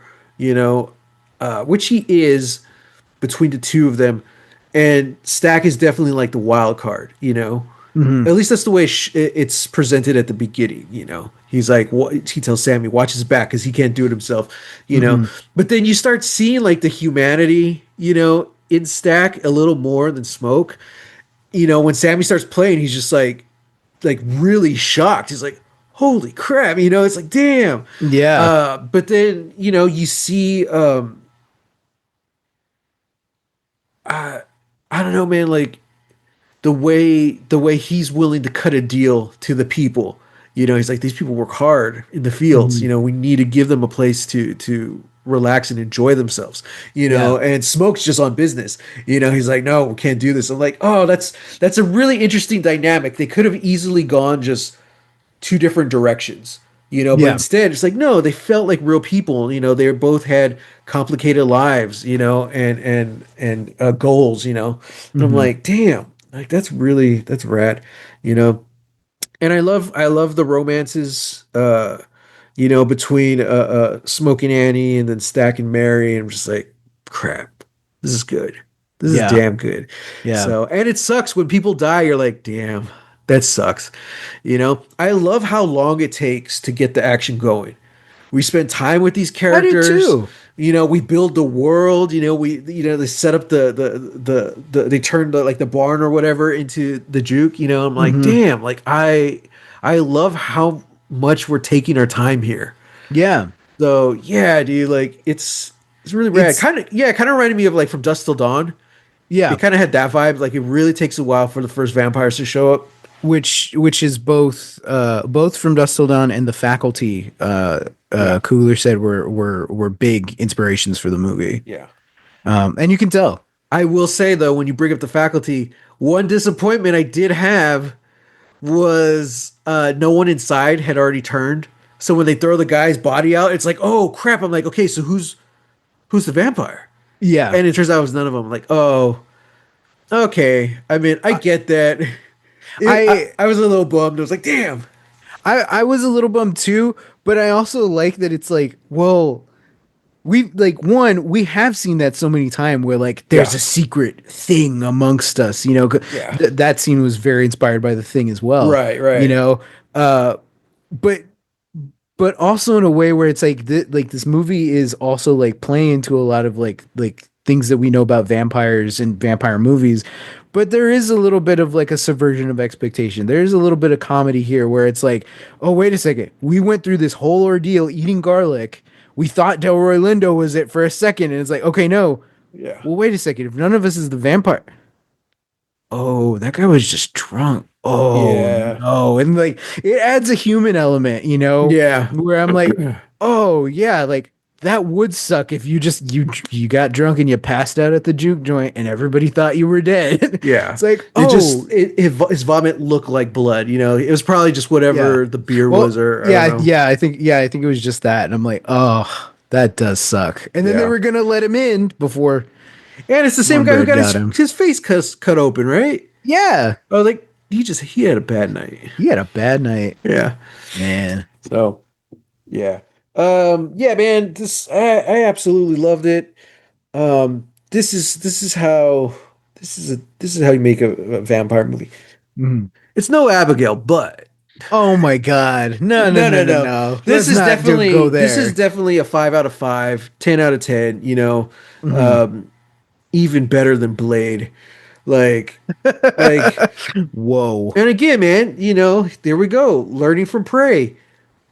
which he is between the two of them, and Stack is definitely like the wild card. Hmm. At least that's the way it's presented at the beginning. He's like, what? He tells Sammy, watch his back because he can't do it himself. You know, Hmm. but then you start seeing like the humanity, in Stack a little more than Smoke. When Sammy starts playing, he's just like really shocked. He's like, holy crap! It's like, damn. Yeah. But then you see, I don't know, man, like the way he's willing to cut a deal to the people. He's like, these people work hard in the fields. Hmm. We need to give them a place to relax and enjoy themselves. Yeah. And Smoke's just on business. He's like, no, we can't do this. I'm like, oh, that's a really interesting dynamic. They could have easily gone just two different directions. But Yeah. instead, it's like no, they felt like real people. They both had complicated lives. And goals. And I'm Hmm. like, damn, like that's rad. You know, and I love the romances. Between Smoking Annie and then Stack and Mary. And I'm just like, crap, this is good. This is Yeah. damn good. Yeah. So, and it sucks when people die. You're like, damn, that sucks. I love how long it takes to get the action going. We spend time with these I do characters. too. We build the world. They set up they turn the barn or whatever into the juke. I'm like, Hmm. damn, like I love how much we're taking our time here. Yeah. So yeah, dude, like it's really rad. It's Kind of reminded me of like from Dusk Till Dawn. It yeah. kind of had that vibe. Like it really takes a while for the first vampires to show up. Which is both from Dust Till Dawn and The Faculty. Yeah, Coogler said were big inspirations for the movie. yeah. And you can tell. I will say though, when you bring up the faculty, one disappointment I did have was no one inside had already turned. So when they throw the guy's body out, it's like, oh crap! I'm like, okay, so who's the vampire? Yeah. And it turns out it was none of them. I'm like, oh, Okay, I mean, I I get that. I I was a little bummed. I was like, damn. I was a little bummed too, but I also like that it's like, well, we like one, we have seen that so many times where like there's Yeah, a secret thing amongst us, you know. yeah, That scene was very inspired by the thing as well, right, you right. know. But also in a way where it's like like this movie is also like playing into a lot of like things that we know about vampires and vampire movies, but there is a little bit of like a subversion of expectation. There's a little bit of comedy here where it's like, oh wait a second, we went through this whole ordeal eating garlic. We thought Delroy Lindo was it for a second, and it's like, okay, no. Yeah, Well, wait a second. If none of us is the vampire, oh, that guy was just drunk. Oh yeah, no. And like it adds a human element, you know, yeah, where I'm like, oh yeah, like that would suck if you just you got drunk and you passed out at the juke joint and everybody thought you were dead. yeah. It's like, It just oh his vomit looked like blood. You know, it was probably just yeah. whatever the beer was, Well, or I don't know. yeah, I think it was just that. And I'm like, oh, that does suck. And then they Yeah, were gonna let him in before and it's the same guy who cornbread got got him. his face cut open, right? Yeah. I was like, he had a bad night. He had a bad night, Yeah. man. So yeah. Yeah, man, I absolutely loved it. This is how you make a vampire movie. Mhm. It's no Abigail, but Oh my God. No, no, no, no, no, no, no. no. Let's not go This is there. definitely a 5 out of 5, 10 out of 10, you know. Mhm. Um, even better than Blade. Like like Whoa. and again, man, there we go. Learning from Prey.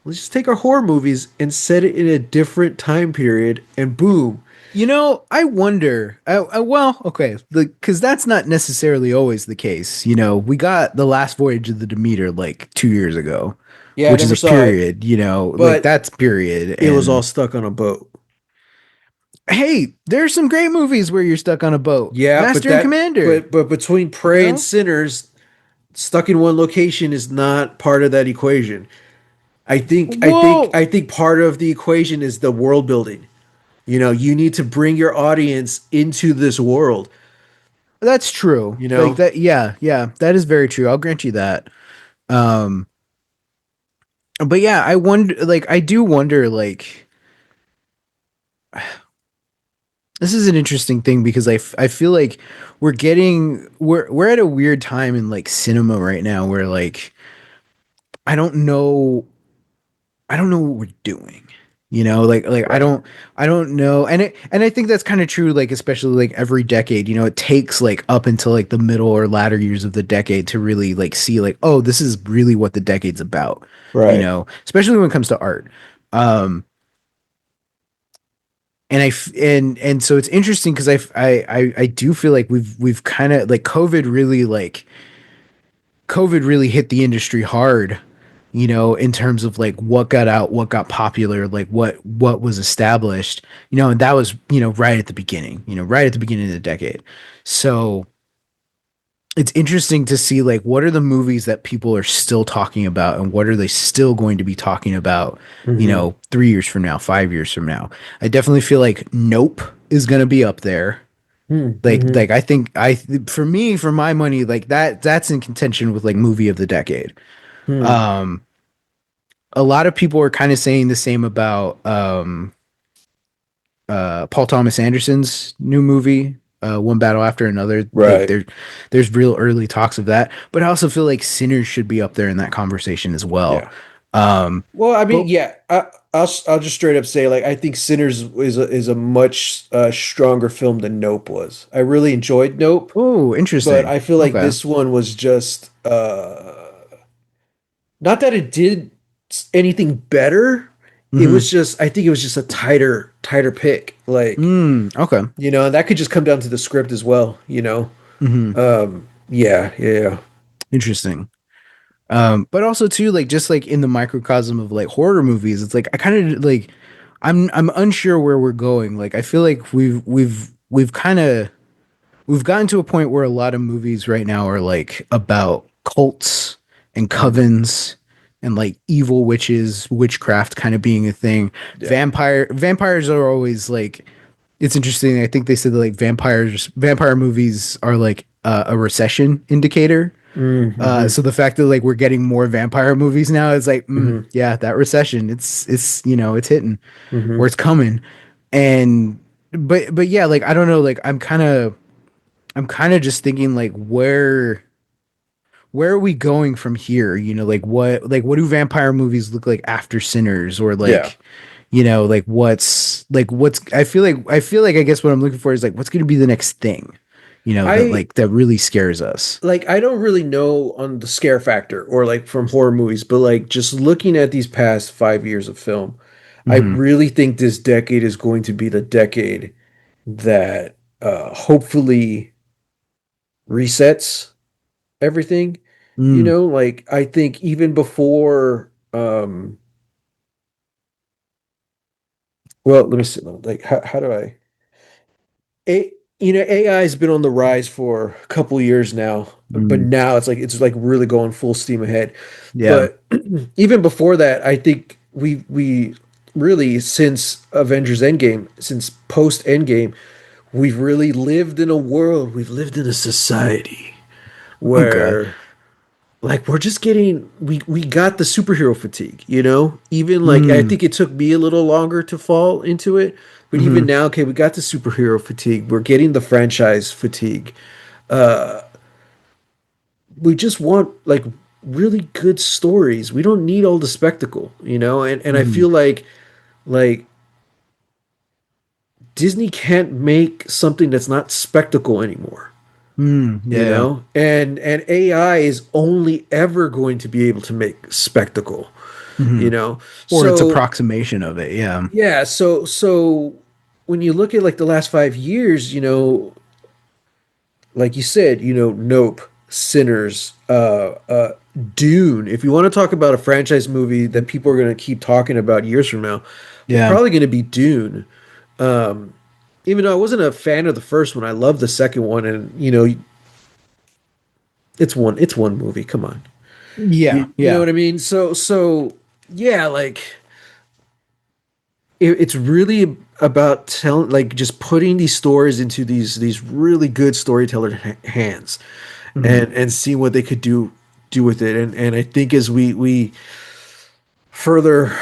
Let's just take our horror movies and set it in a different time period, and boom. You know, I wonder. Well, okay, because that's not necessarily always the case. You know, we got the last voyage of the Demeter like 2 years ago, Yeah, I which is never a saw it, period. You know, like but that's period. it was all And stuck on a boat. hey, there's some great movies where you're stuck on a boat. Yeah, but Master and Commander. but between You Prey and know. Sinners, stuck in one location is not part of that equation. Whoa, I think part of the equation is the world building. You need to bring your audience into this world, that's true. you Like know? that. Yeah, yeah, that is very true. I'll grant you that. Um, but yeah, I wonder. Like, I do wonder. Like, this is an interesting thing because I feel like we're at a weird time in like cinema right now where like I don't know I don't know what we're doing. You know, like Right. I don't know. And I think that's kind of true like especially like every decade, you know, it takes like up until like the middle or latter years of the decade to really like see like, oh, this is really what the decade's about, you Right. know, especially when it comes to art. Um and so it's interesting because I do feel like we've kind of like COVID really hit the industry hard, you know, in terms of like what got out, what got popular, like what was established, you know, and that was, you know, right at the beginning, you know, right at the beginning of the decade. So it's interesting to see like what are the movies that people are still talking about and what are they still going to be talking about, you Mm-hmm. know, 3 years from now, 5 years from now. I definitely feel like Nope is going to be up there. Mm-hmm. I think for me, for my money, like that's in contention with like movie of the decade. Hmm. Um, a lot of people are kind of saying the same about Paul Thomas Anderson's new movie, One Battle After Another. Like Right. there's real early talks of that, but I also feel like Sinners should be up there in that conversation as well. Yeah. Um, Well, I mean, but yeah, I'll just straight up say, like, I think Sinners is a much stronger film than Nope was. I really enjoyed Nope, oh, but interesting. I feel like Okay. this one was just not that it did anything better. It Mm-hmm. was just, I think it was just a tighter pick. Like, Okay. that could just come down to the script as well. Mm-hmm. Yeah, yeah, Interesting. But also too, like just like in the microcosm of like horror movies, it's like I kind of like I'm unsure where we're going. Like I feel like we've gotten to a point where a lot of movies right now are like about cults and mm, covens and like evil witches, witchcraft kind of being a thing. yeah, Vampires are always like it's interesting. I think they said that like vampire movies are like a recession indicator. Mm-hmm. So the fact that like we're getting more vampire movies now is like, Hmm. yeah, that recession, it's it's hitting or Hmm. it's coming, and but yeah, like I don't know, like I'm kind of just thinking like where are we going from here? You know, like what do vampire movies look like after Sinners or Yeah. like like what's I feel like I guess what I'm looking for is like what's going to be the next thing, that I like that really scares us. like I don't really know on the scare factor or like from horror movies, but like just looking at these past 5 years of film, I Hmm. really think this decade is going to be the decade that hopefully resets everything. Mm, Like I think even before well, let me see, like how do I A, AI has been on the rise for a couple of years now, but mm, now it's like really going full steam ahead. yeah. But even before that, I think we really since Avengers Endgame, since post Endgame, we've really lived in a world, we've lived in a society Oh God. where like we're just getting we got the superhero fatigue. Even like I Mm, think it took me a little longer to fall into it, but even hmm, now, okay, we got the superhero fatigue, we're getting the franchise fatigue. We just want like really good stories. We don't need all the spectacle. And I hmm, feel like Disney can't make something that's not spectacle anymore. yeah, yeah. And AI is only ever going to be able to make spectacle. Hmm. you know Or its so approximation of it. Yeah. yeah, so when you look at like the last 5 years, like you said, Nope, Sinners, Dune. If you want to talk about a franchise movie that people are going to keep talking about years from now, it's Yeah. probably going to be Dune. Even though I wasn't a fan of the first one, I love the second one, and it's one movie, come on. Yeah. You know Yeah. what I mean? So yeah, like it's really about telling, like, just putting these stories into these really good storyteller hands, Hmm. and see what they could do with it. And I think as we further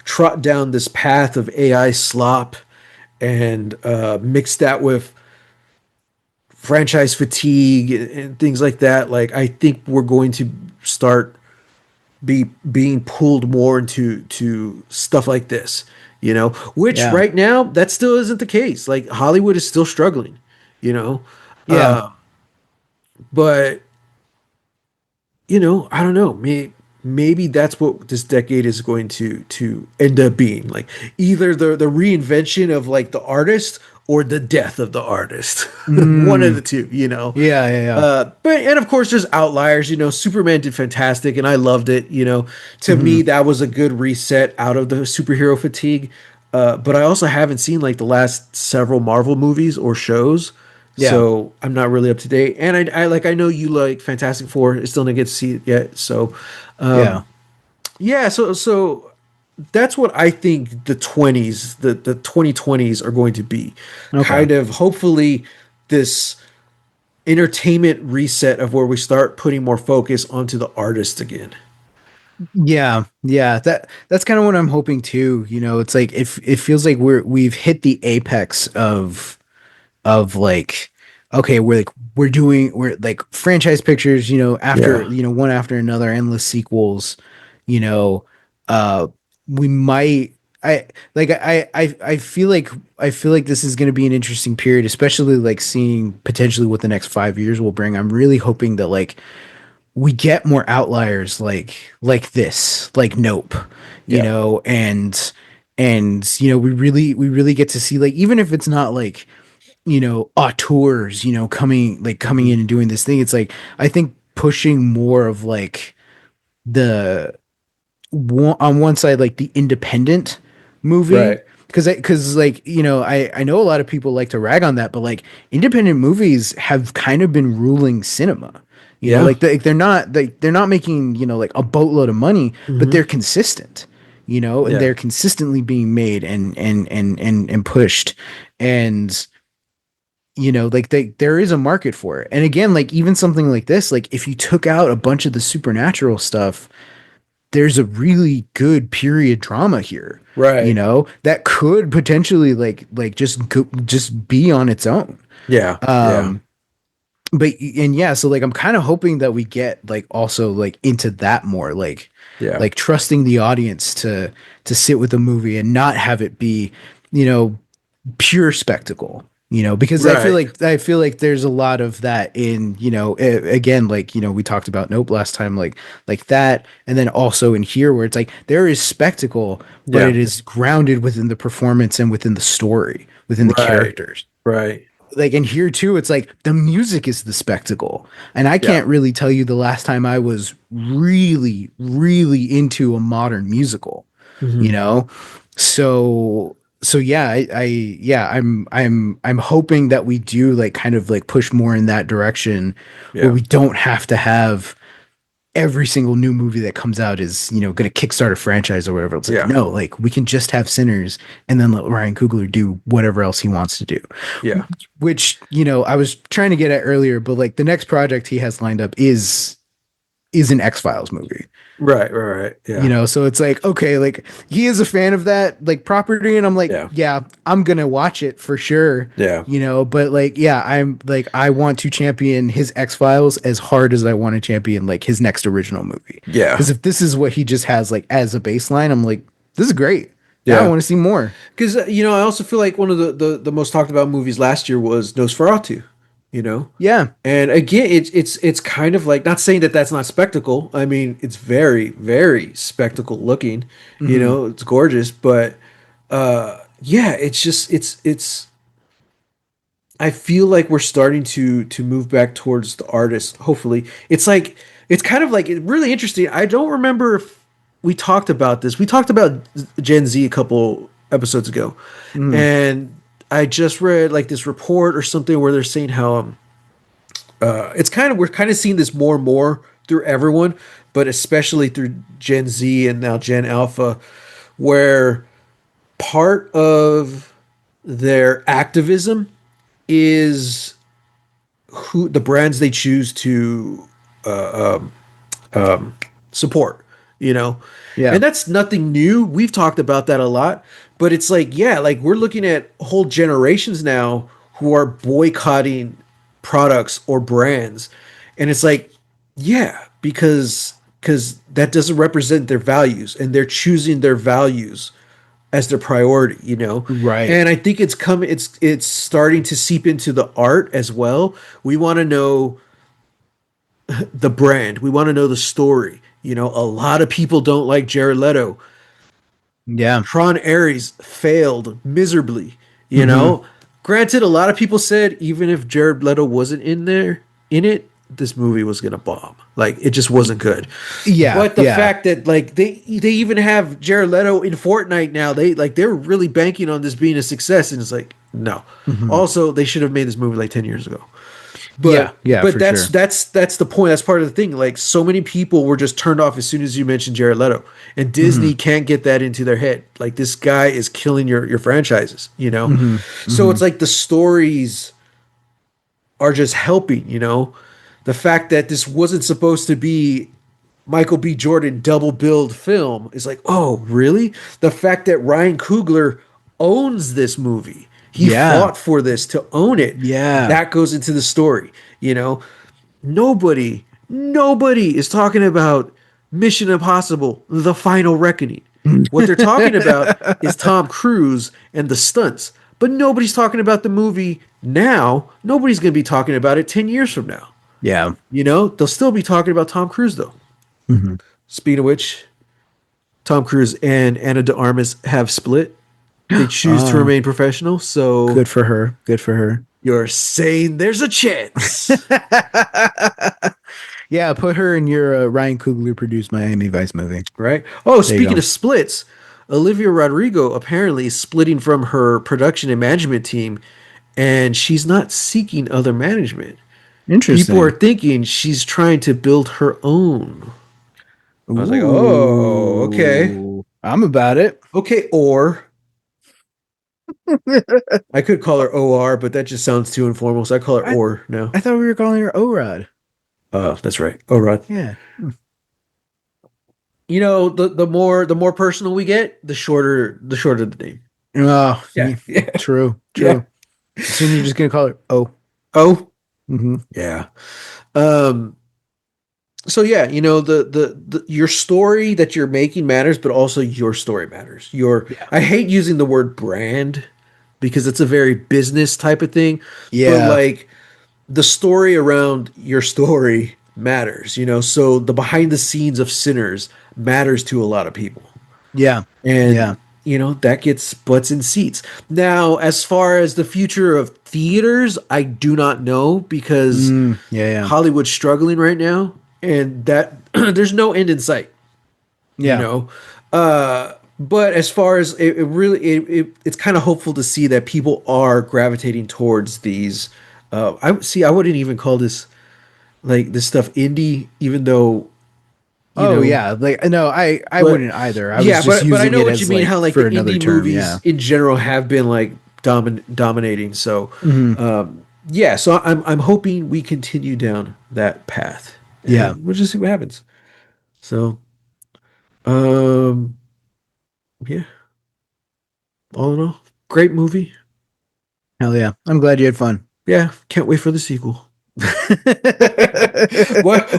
trot down this path of AI slop and mix that with franchise fatigue and things like that, like I think we're going to start being pulled more into stuff like this, which Yeah. right now that still isn't the case. Like Hollywood is still struggling, you know. Yeah. But I don't know. Maybe that's what this decade is going to end up being. Like either the reinvention of like the artist or the death of the artist. One of the Mm, two. yeah. Yeah. Yeah. But and of course there's outliers. Superman did fantastic and I loved it. To me Hmm. that was a good reset out of the superhero fatigue. But I also haven't seen like the last several Marvel movies or shows, Yeah. so I'm not really up to date. And I know you like Fantastic Four. I still didn't get to see it yet. So Yeah. yeah, so that's what I think the 2020s are going to be. Okay. Kind of hopefully this entertainment reset of where we start putting more focus onto the artist again. Yeah, yeah, that's kind of what I'm hoping too. It's like if it feels like we've hit the apex of like, okay, we're like franchise pictures, after, Yeah. one after another, endless sequels, you know, uh we might I feel like this is going to be an interesting period, especially like seeing potentially what the next 5 years will bring. I'm really hoping that like we get more outliers like this, like Nope, Yeah. and we really get to see, like, even if it's not like, auteurs, coming Mhm. in and doing this thing. It's like I think pushing more of like the on one side, like the independent movie, Right. because like, I know a lot of people like to rag on that, but like independent movies have kind of been ruling cinema. Yeah. Like they're not making, like a boatload of money, but Hmm. they're consistent. And Yeah. they're consistently being made and pushed. And like there is a market for it. And again, like even something like this, like if you took out a bunch of the supernatural stuff, there's a really good period drama here, Right. that could potentially just be on its own. Yeah. Yeah. Um, but and yeah, so like I'm kind of hoping that we get like also like into that more, Yeah. like trusting the audience to sit with the movie and not have it be, you know, pure spectacle, because Right. I feel like there's a lot of that in, again, like, we talked about Nope last time, like that, and then also in here where it's like there is spectacle, but Yeah. it is grounded within the performance and within the story, within the Right. characters. Right. Like in here too, it's like the music is the spectacle. And I Yeah. can't really tell you the last time I was really, really into a modern musical, you Hmm. know? So yeah, yeah, I'm hoping that we do like kind of like push more in that direction where Yeah. we don't have to have every single new movie that comes out is, going to kickstart a franchise or whatever. It's like, Yeah. no, like we can just have Sinners and then let Ryan Coogler do whatever else he wants to do. Yeah. Which, I was trying to get at earlier, but like the next project he has lined up is an X-Files movie. Right. Right. Right. Yeah. So it's like, okay, like he is a fan of that like property, and I'm like, Yeah. yeah, I'm gonna watch it for sure. Yeah. But like, yeah, I'm like, I want to champion his X-Files as hard as I want to champion like his next original movie. Yeah. Because if this is what he just has like as a baseline, I'm like, this is great. Now I Yeah. want to see more. Because I also feel like one of the most talked about movies last year was Nosferatu. You know, Yeah. and again, it's kind of like, not saying that that's not spectacle. I mean, it's very very spectacle looking. Hmm. It's gorgeous, but yeah, it's just it's. I feel like we're starting to move back towards the artist. Hopefully, it's kind of like really interesting. I don't remember if we talked about this. We talked about Gen Z a couple episodes ago, Hmm. and I just read like this report or something where they're saying how it's kind of we're kind of seeing this more and more through everyone, but especially through Gen Z and now Gen Alpha, where part of their activism is who the brands they choose to support, you know? Yeah. And that's nothing new. We've talked about that a lot, but it's like, yeah, like we're looking at whole generations now who are boycotting products or brands. And it's like, yeah, because that doesn't represent their values and they're choosing their values as their priority, you know? Right. And I think it's starting to seep into the art as well. We want to know the brand. We want to know the story. A lot of people don't like Jared Leto. Yeah. Tron Ares failed miserably. You Hmm. know, Granted, a lot of people said even if Jared Leto wasn't in it, this movie was gonna bomb. Like it just wasn't good. Yeah. But the Yeah. fact that like they even have Jared Leto in Fortnite now, they're really banking on this being a success, and it's like no. Hmm. Also, they should have made this movie like 10 years ago. Yeah. But Yeah, but for that's sure. that's that's the point. That's part of the thing. Like so many people were just turned off as soon as you mentioned Jared Leto, and Disney Hmm. can't get that into their head. Like this guy is killing your franchises. Hmm. So Hmm. it's like the stories are just helping. The fact that this wasn't supposed to be Michael B. Jordan double billed film is like, oh, really? The fact that Ryan Coogler owns this movie, he Yeah. fought for this to own it. Yeah. That goes into the story. Nobody is talking about Mission Impossible: The Final Reckoning. What they're talking about is Tom Cruise and the stunts, but nobody's talking about the movie now. Nobody's going to be talking about it 10 years from now. Yeah. They'll still be talking about Tom Cruise though. Hmm. Speaking of which, Tom Cruise and Anna de Armas have split. They choose to Oh, remain professional, so good for her. Good for her. you're saying there's a chance, Yeah, put her in your Ryan Coogler produced Miami Vice movie. right? Oh, There you speaking go. of splits, Olivia Rodrigo apparently is splitting from her production and management team, and she's not seeking other management. People are Interesting. thinking she's trying to build her own. I was like, oh, okay. Ooh, I'm about it. Okay, or I could call her OR, but that just sounds too informal, so I call her I Or now. I thought we were calling her Orod. That's right. Orod. Yeah. You know, the more personal we get, the shorter the name. Oh, Yeah, yeah, true, yeah. true. Soon you're just gonna call her O. Oh, Hmm. yeah. Um. So yeah, you know the your story that you're making matters, but also your story matters. Your Yeah. I hate using the word brand because it's a very business type of thing, but Yeah. like the story around your story matters. You know, so the behind the scenes of Sinners matters to a lot of people. Yeah. Yeah. And you know that gets butts in seats. Now as far as the future of theaters, I do not know because Yeah. Yeah. Hollywood's struggling right now and that there's no end in sight, you Yeah. know. But as far as it really it's kind of hopeful to see that people are gravitating towards these I see I wouldn't even call this like this stuff indie even though you Oh know. yeah. Like no, I But wouldn't either. I was yeah, just but I using know it what you as mean. like How like for the another indie term. Yeah. movies in general have been like dominating. So Hmm. yeah, so I'm hoping we continue down that path, Yeah. and we'll just see what happens. So um yeah, all in all, great movie. Hell yeah. I'm glad you had fun. Yeah, can't wait for the sequel.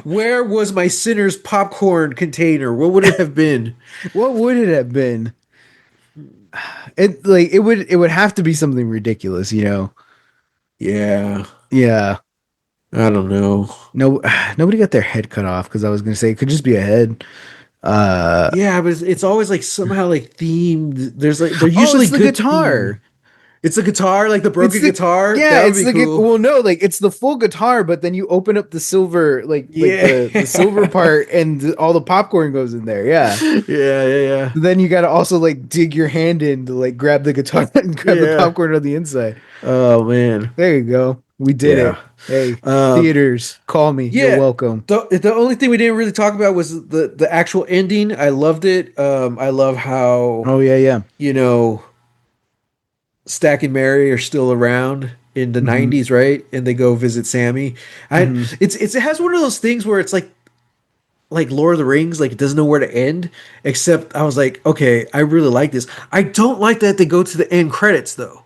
Where was my Sinners popcorn container? What would it have been? What would it have been? It would have to be something ridiculous, you know. Yeah, Yeah. I don't know. No, nobody got their head cut off because I was gonna say it could just be a head. Uh Yeah, but it's always like somehow like themed. There's like they're oh, usually it's the good themed. guitar. It's the guitar, like the It's broken the guitar. yeah, That would it's be the cool. well, no, like it's the full guitar, but then you open up the silver, like Yeah. the silver part, and all the popcorn goes in there. Yeah. Yeah. Then you got to also like dig your hand in to like grab the guitar and grab the Yeah. popcorn on the inside. Oh man. There you go. We did Yeah. it. Hey, Um theaters, call me. You're yeah. welcome. The only thing we didn't really talk about was the actual ending. I loved it. I love how, Oh yeah, yeah. you know, Stack and Mary are still around in the Hmm. 90s, right? And they go visit Sammy. I Hmm. it has one of those things where it's like Lord of the Rings, like it doesn't know where to end. Except I was like, okay, I really like this. I don't like that they go to the end credits though,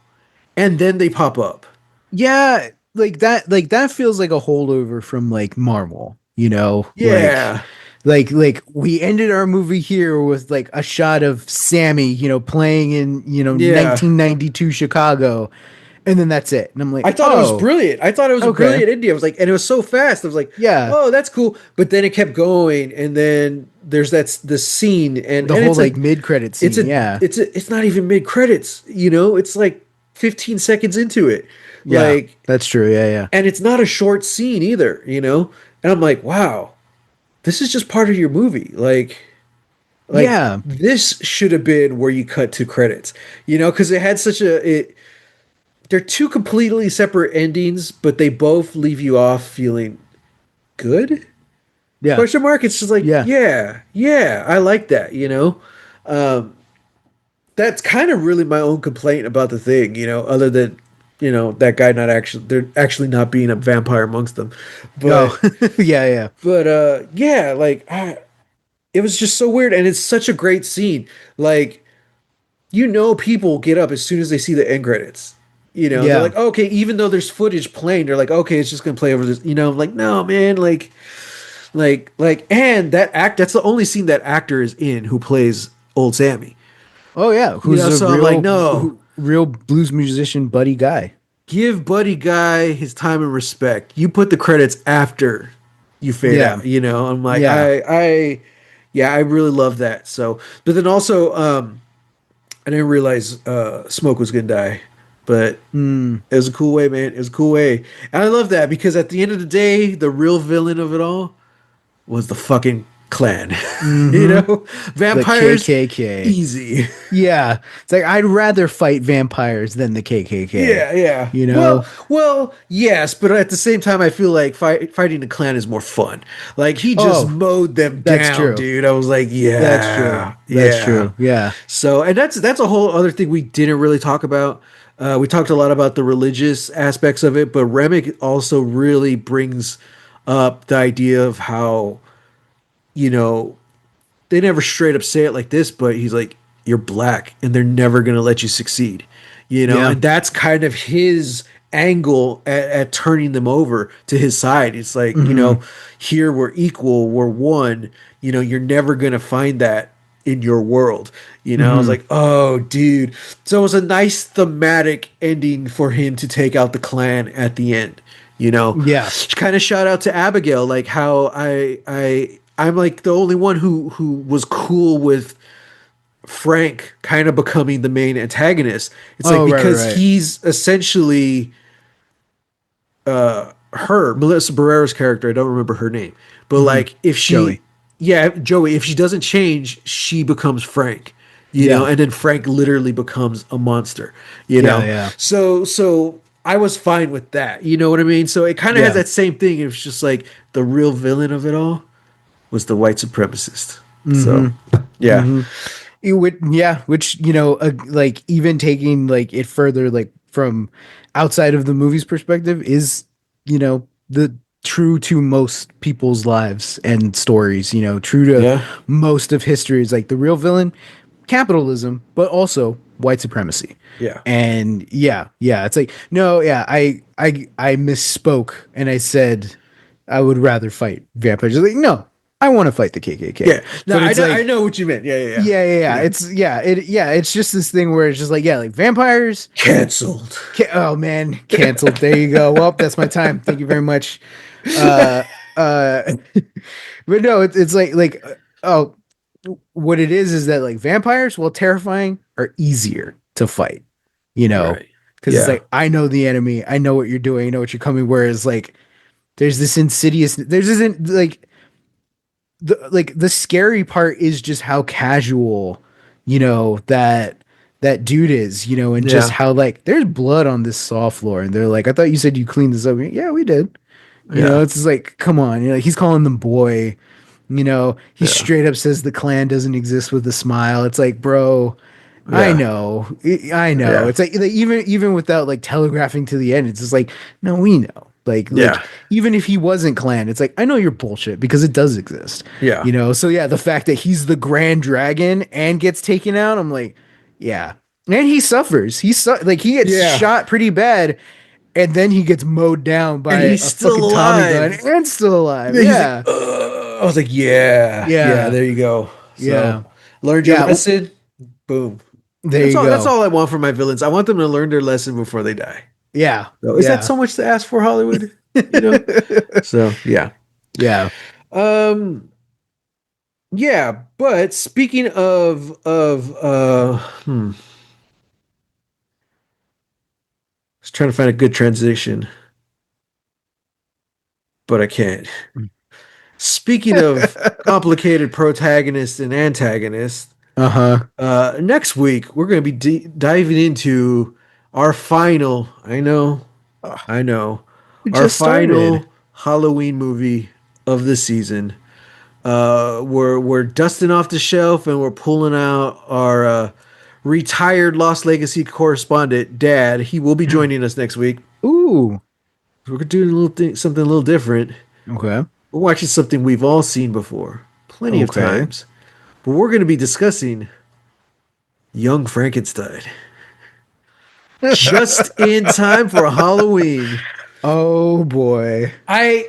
and then they pop up. Yeah, like that feels like a holdover from like Marvel, you know? Yeah, Like we ended our movie here with like a shot of Sammy, playing in, yeah. 1992 Chicago, and then that's it. And I'm like, I thought it was "Oh, brilliant. I thought it was a okay. brilliant indie. I was like, and it was so fast. I was like, Yeah." oh, that's cool. But then it kept going, and then there's the scene, The and whole like mid-credit scene. Yeah. it's not even mid credits. You know, it's like 15 seconds into it. Yeah. Like, That's true. Yeah, yeah. and it's not a short scene either. You know, and I'm like, wow, this is just part of your movie. Like Yeah. this should have been where you cut to credits, you know, because it had such they're two completely separate endings, but they both leave you off feeling good. Yeah. Question mark. It's just like, Yeah. yeah, I like that, you know. Um, that's kind of really my own complaint about the thing, you know, other than, you know, that guy not actually they're actually not being a vampire amongst them. Oh, But yeah, yeah. yeah, it was just so weird and it's such a great scene. Like, you know, people get up as soon as they see the end credits. You know, they're Yeah. like, okay, even though there's footage playing, they're like, okay, it's just gonna play over this. You know, like, no, man, and that's the only scene that actor is in who plays old Sammy. Oh, yeah. You Who's know, a so I'm like, no, real blues musician buddy guy. give Buddy Guy his time and respect. You put the credits after you fade Yeah. out. You know, I'm like, Yeah. yeah, I really love that. So, but then also, I didn't realize Smoke was gonna die, but Mm. it was a cool way, man. It was a cool way, and I love that because at the end of the day, the real villain of it all was the fucking clan. You Mm-hmm. know, The vampires, KKK. easy. Yeah. It's like I'd rather fight vampires than the KKK. Yeah, yeah. You Well, know? well, yes, but at the same time, I feel like fighting the clan is more fun. Like he just Oh, mowed them that's down, true. dude. I was like, That's true. yeah, That's yeah. true. Yeah. So, and that's a whole other thing we didn't really talk about. We talked a lot about the religious aspects of it, but Remick also really brings up the idea of how, you know, they never straight up say it like this, but he's like, "You're black, and they're never gonna let you succeed," you know, Yeah. and that's kind of his angle at turning them over to his side. It's like, Hmm. here we're equal, we're one. You're never gonna find that in your world. I was Hmm. like, oh, dude. So it was a nice thematic ending for him to take out the clan at the end. Yeah. Kind of shout out to Abigail, like how I'm like the only one who was cool with Frank kind of becoming the main antagonist. It's like Oh, right, because right, right. he's essentially her Melissa Barrera's character. I don't remember her name, but Hmm. like if she, Joey. yeah, Joey, if she doesn't change, she becomes Frank. Yeah. And then Frank literally becomes a monster. Yeah, yeah. So I was fine with that. You know what I mean? So it kind of has Yeah. that same thing. It was just like the real villain of it all was the white supremacist. So Hmm. yeah, Hmm. It would, yeah, which, like even taking like it further, like from outside of the movie's perspective, is, the true to most people's lives and stories, true to yeah, most of history is like the real villain, capitalism, but also white supremacy. yeah, And yeah, yeah, it's like, no, yeah, I misspoke and I said I would rather fight vampires. Like, no, I want to fight the KKK. yeah. No, But I it's know, I like, know what you meant. Yeah, yeah, yeah, yeah, yeah, yeah. yeah. It's just this thing where it's just like, yeah, like vampires. Cancelled. Oh man, canceled. There you go. Well, that's my time. Thank you very much. Uh, uh, but no, it's like, oh, what it is that like vampires, while terrifying, are easier to fight. You know, Right. because it's Yeah. like I know the enemy, I know what you're doing, I know what you're coming. Whereas like there's this insidious, there's isn't like the scary part is just how casual, that dude is, and just Yeah. how like there's blood on this saw floor, and they're like, I thought you said you cleaned this up. Yeah, we did. Yeah. It's just like, come on, he's calling them boy. He Yeah. straight up says the clan doesn't exist with a smile. It's like, bro, I Yeah. know, I know. Yeah. It's like even without like telegraphing to the end, it's just like, no, we know. Like Yeah. even if he wasn't clan, it's like I know you're bullshit because it does exist. Yeah. So yeah, the fact that he's the grand dragon and gets taken out, I'm like, yeah. And he suffers. Like he gets Yeah. shot pretty bad, and then he gets mowed down And by he's a still fucking Tommy gun alive. and still alive. Yeah, he's like, Yeah. I was like, yeah, yeah, Yeah. there you go. So Yeah. learned your Yeah. lesson. Boom. There That's you all that's go. all I want for my villains. I want them to learn their lesson before they die. Yeah. So is that Yeah. so much to ask for, Hollywood? You know? So yeah. Yeah. Um yeah, but speaking of I was trying to find a good transition, but I can't. Speaking of complicated protagonists and antagonists, Uh-huh. next week we're going to be diving into our final, Ugh, I know, we our just started. final Halloween movie of the season. We're dusting off the shelf and we're pulling out our retired Lost Legacy correspondent, Dad. He will be joining us next week. Ooh. We're doing something a little different. Okay. We're watching something we've all seen before, plenty of Okay. times. But we're going to be discussing Young Frankenstein just in time for Halloween. Oh boy. I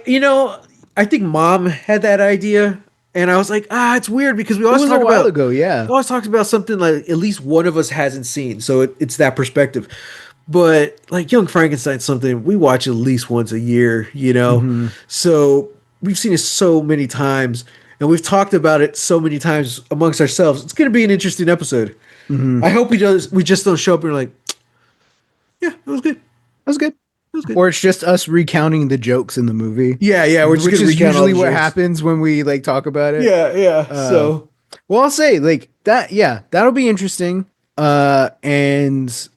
think Mom had that idea, and I was like, it's weird because It was a while ago, yeah. we always talk about something like at least one of us hasn't seen, so it's that perspective. But like Young Frankenstein's something we watch at least once a year. Hmm. So we've seen it so many times, and we've talked about it so many times amongst ourselves. It's going to be an interesting episode. Hmm. I hope we just don't show up and we're like, yeah, it was good. That was good. It was good. Or it's just us recounting the jokes in the movie, Yeah, yeah, we're just which gonna is recount all usually the what jokes. happens when we like talk about it. Yeah, yeah. Uh, So well, I'll say like that. Yeah, that'll be interesting. And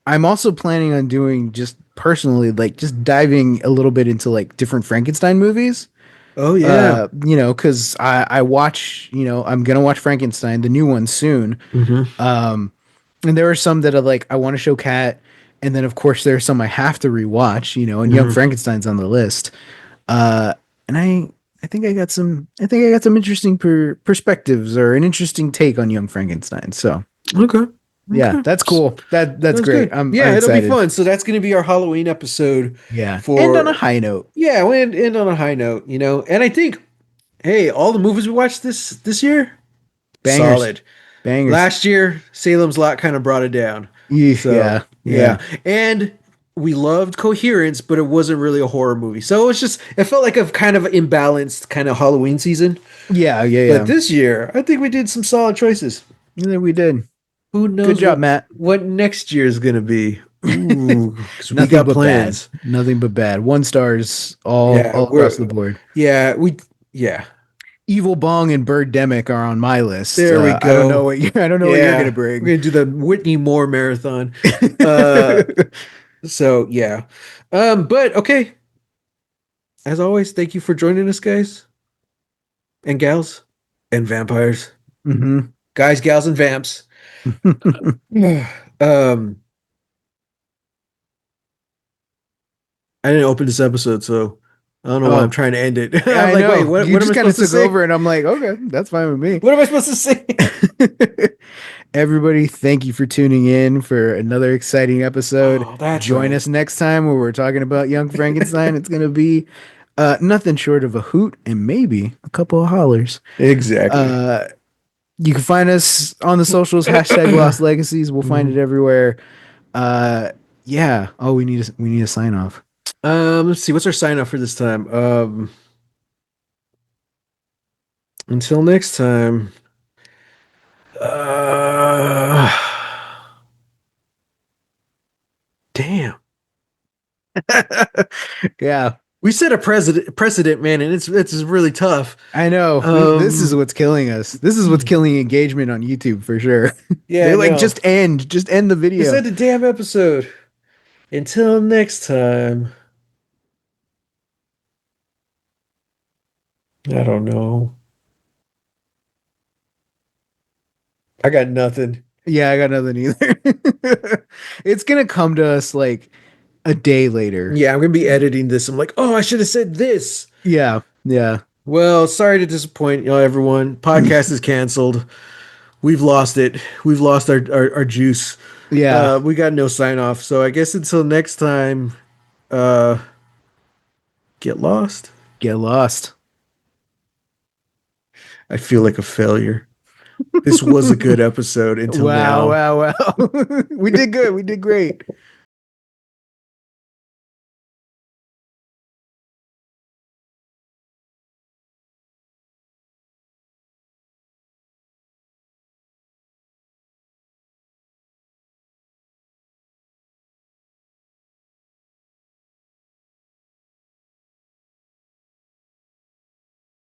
I'm also planning on doing just personally like just diving a little bit into like different Frankenstein movies. oh yeah. Because I watch, I'm gonna watch Frankenstein, the new one soon. Hmm. Um, and there are some that are like I want to show Kat, and then of course there are some I have to rewatch, and Young Hmm. Frankenstein's on the list. And I think I got some interesting perspectives or an interesting take on Young Frankenstein. So Okay. yeah, Okay. that's cool. That's Sounds great. good. I'm Yeah, it'll be excited. fun. So that's gonna be our Halloween episode Yeah. And on a for high note, yeah, we end on a high note, you know. And I think, hey, all the movies we watched this year, bangers, solid. bangers. Last year, Salem's Lot kind of brought it down. So Yeah, yeah, yeah, and we loved Coherence, but it wasn't really a horror movie. So it felt like a kind of imbalanced kind of Halloween season. yeah, yeah, But yeah. this year, I think we did some solid choices. Yeah, we did. Who Good knows job, Matt. what next year is gonna be? Ooh, because we Nothing got but bad. plans. Nothing but bad. One stars Yeah, all across the we're board. yeah we yeah. Evil Bong and Birdemic are on my list. There we I don't know go. what I don't know what you're gonna Yeah, we're bring. gonna do the Whitney Moore marathon. Uh, so yeah. But okay. As always, thank you for joining us, guys and gals and vampires, Hmm. guys, gals, and vamps. um, I didn't open this episode, so I don't know why I'm Oh, trying to end it. yeah, I'm I like, wait, know. what? You What am I just kind of supposed to took say? over, and I'm like, okay, that's fine with me. What am I supposed to say? Everybody, thank you for tuning in for another exciting episode. Oh, that's Join right. us next time where we're talking about Young Frankenstein. It's going to be nothing short of a hoot and maybe a couple of hollers. Exactly. Uh, you can find us on the socials, hashtag Lost Legacies. We'll find Mhm. it everywhere. Uh, yeah. Oh, we need a sign off. Let's see. What's our sign off for this time? Until next time. Uh, damn. Yeah, We set a precedent, man, and it's really tough. I know. This is Um, what's killing us. This is what's killing engagement on YouTube for sure. yeah, They're like, no. just end the Just video. end the damn episode. Until next time. I don't know. I got nothing. Yeah, I got nothing either. It's gonna come to us like a day later. Yeah, I'm gonna be editing this. I'm like, oh, I should have said this. Yeah, yeah, Well, sorry to disappoint you know, everyone. Podcast is canceled. We've lost it. We've lost our juice. yeah. We got no sign off. So I guess until next time, uh, get lost. Get lost. I feel like a failure. This was a good episode until Wow, now. wow, wow. We did good. We did great.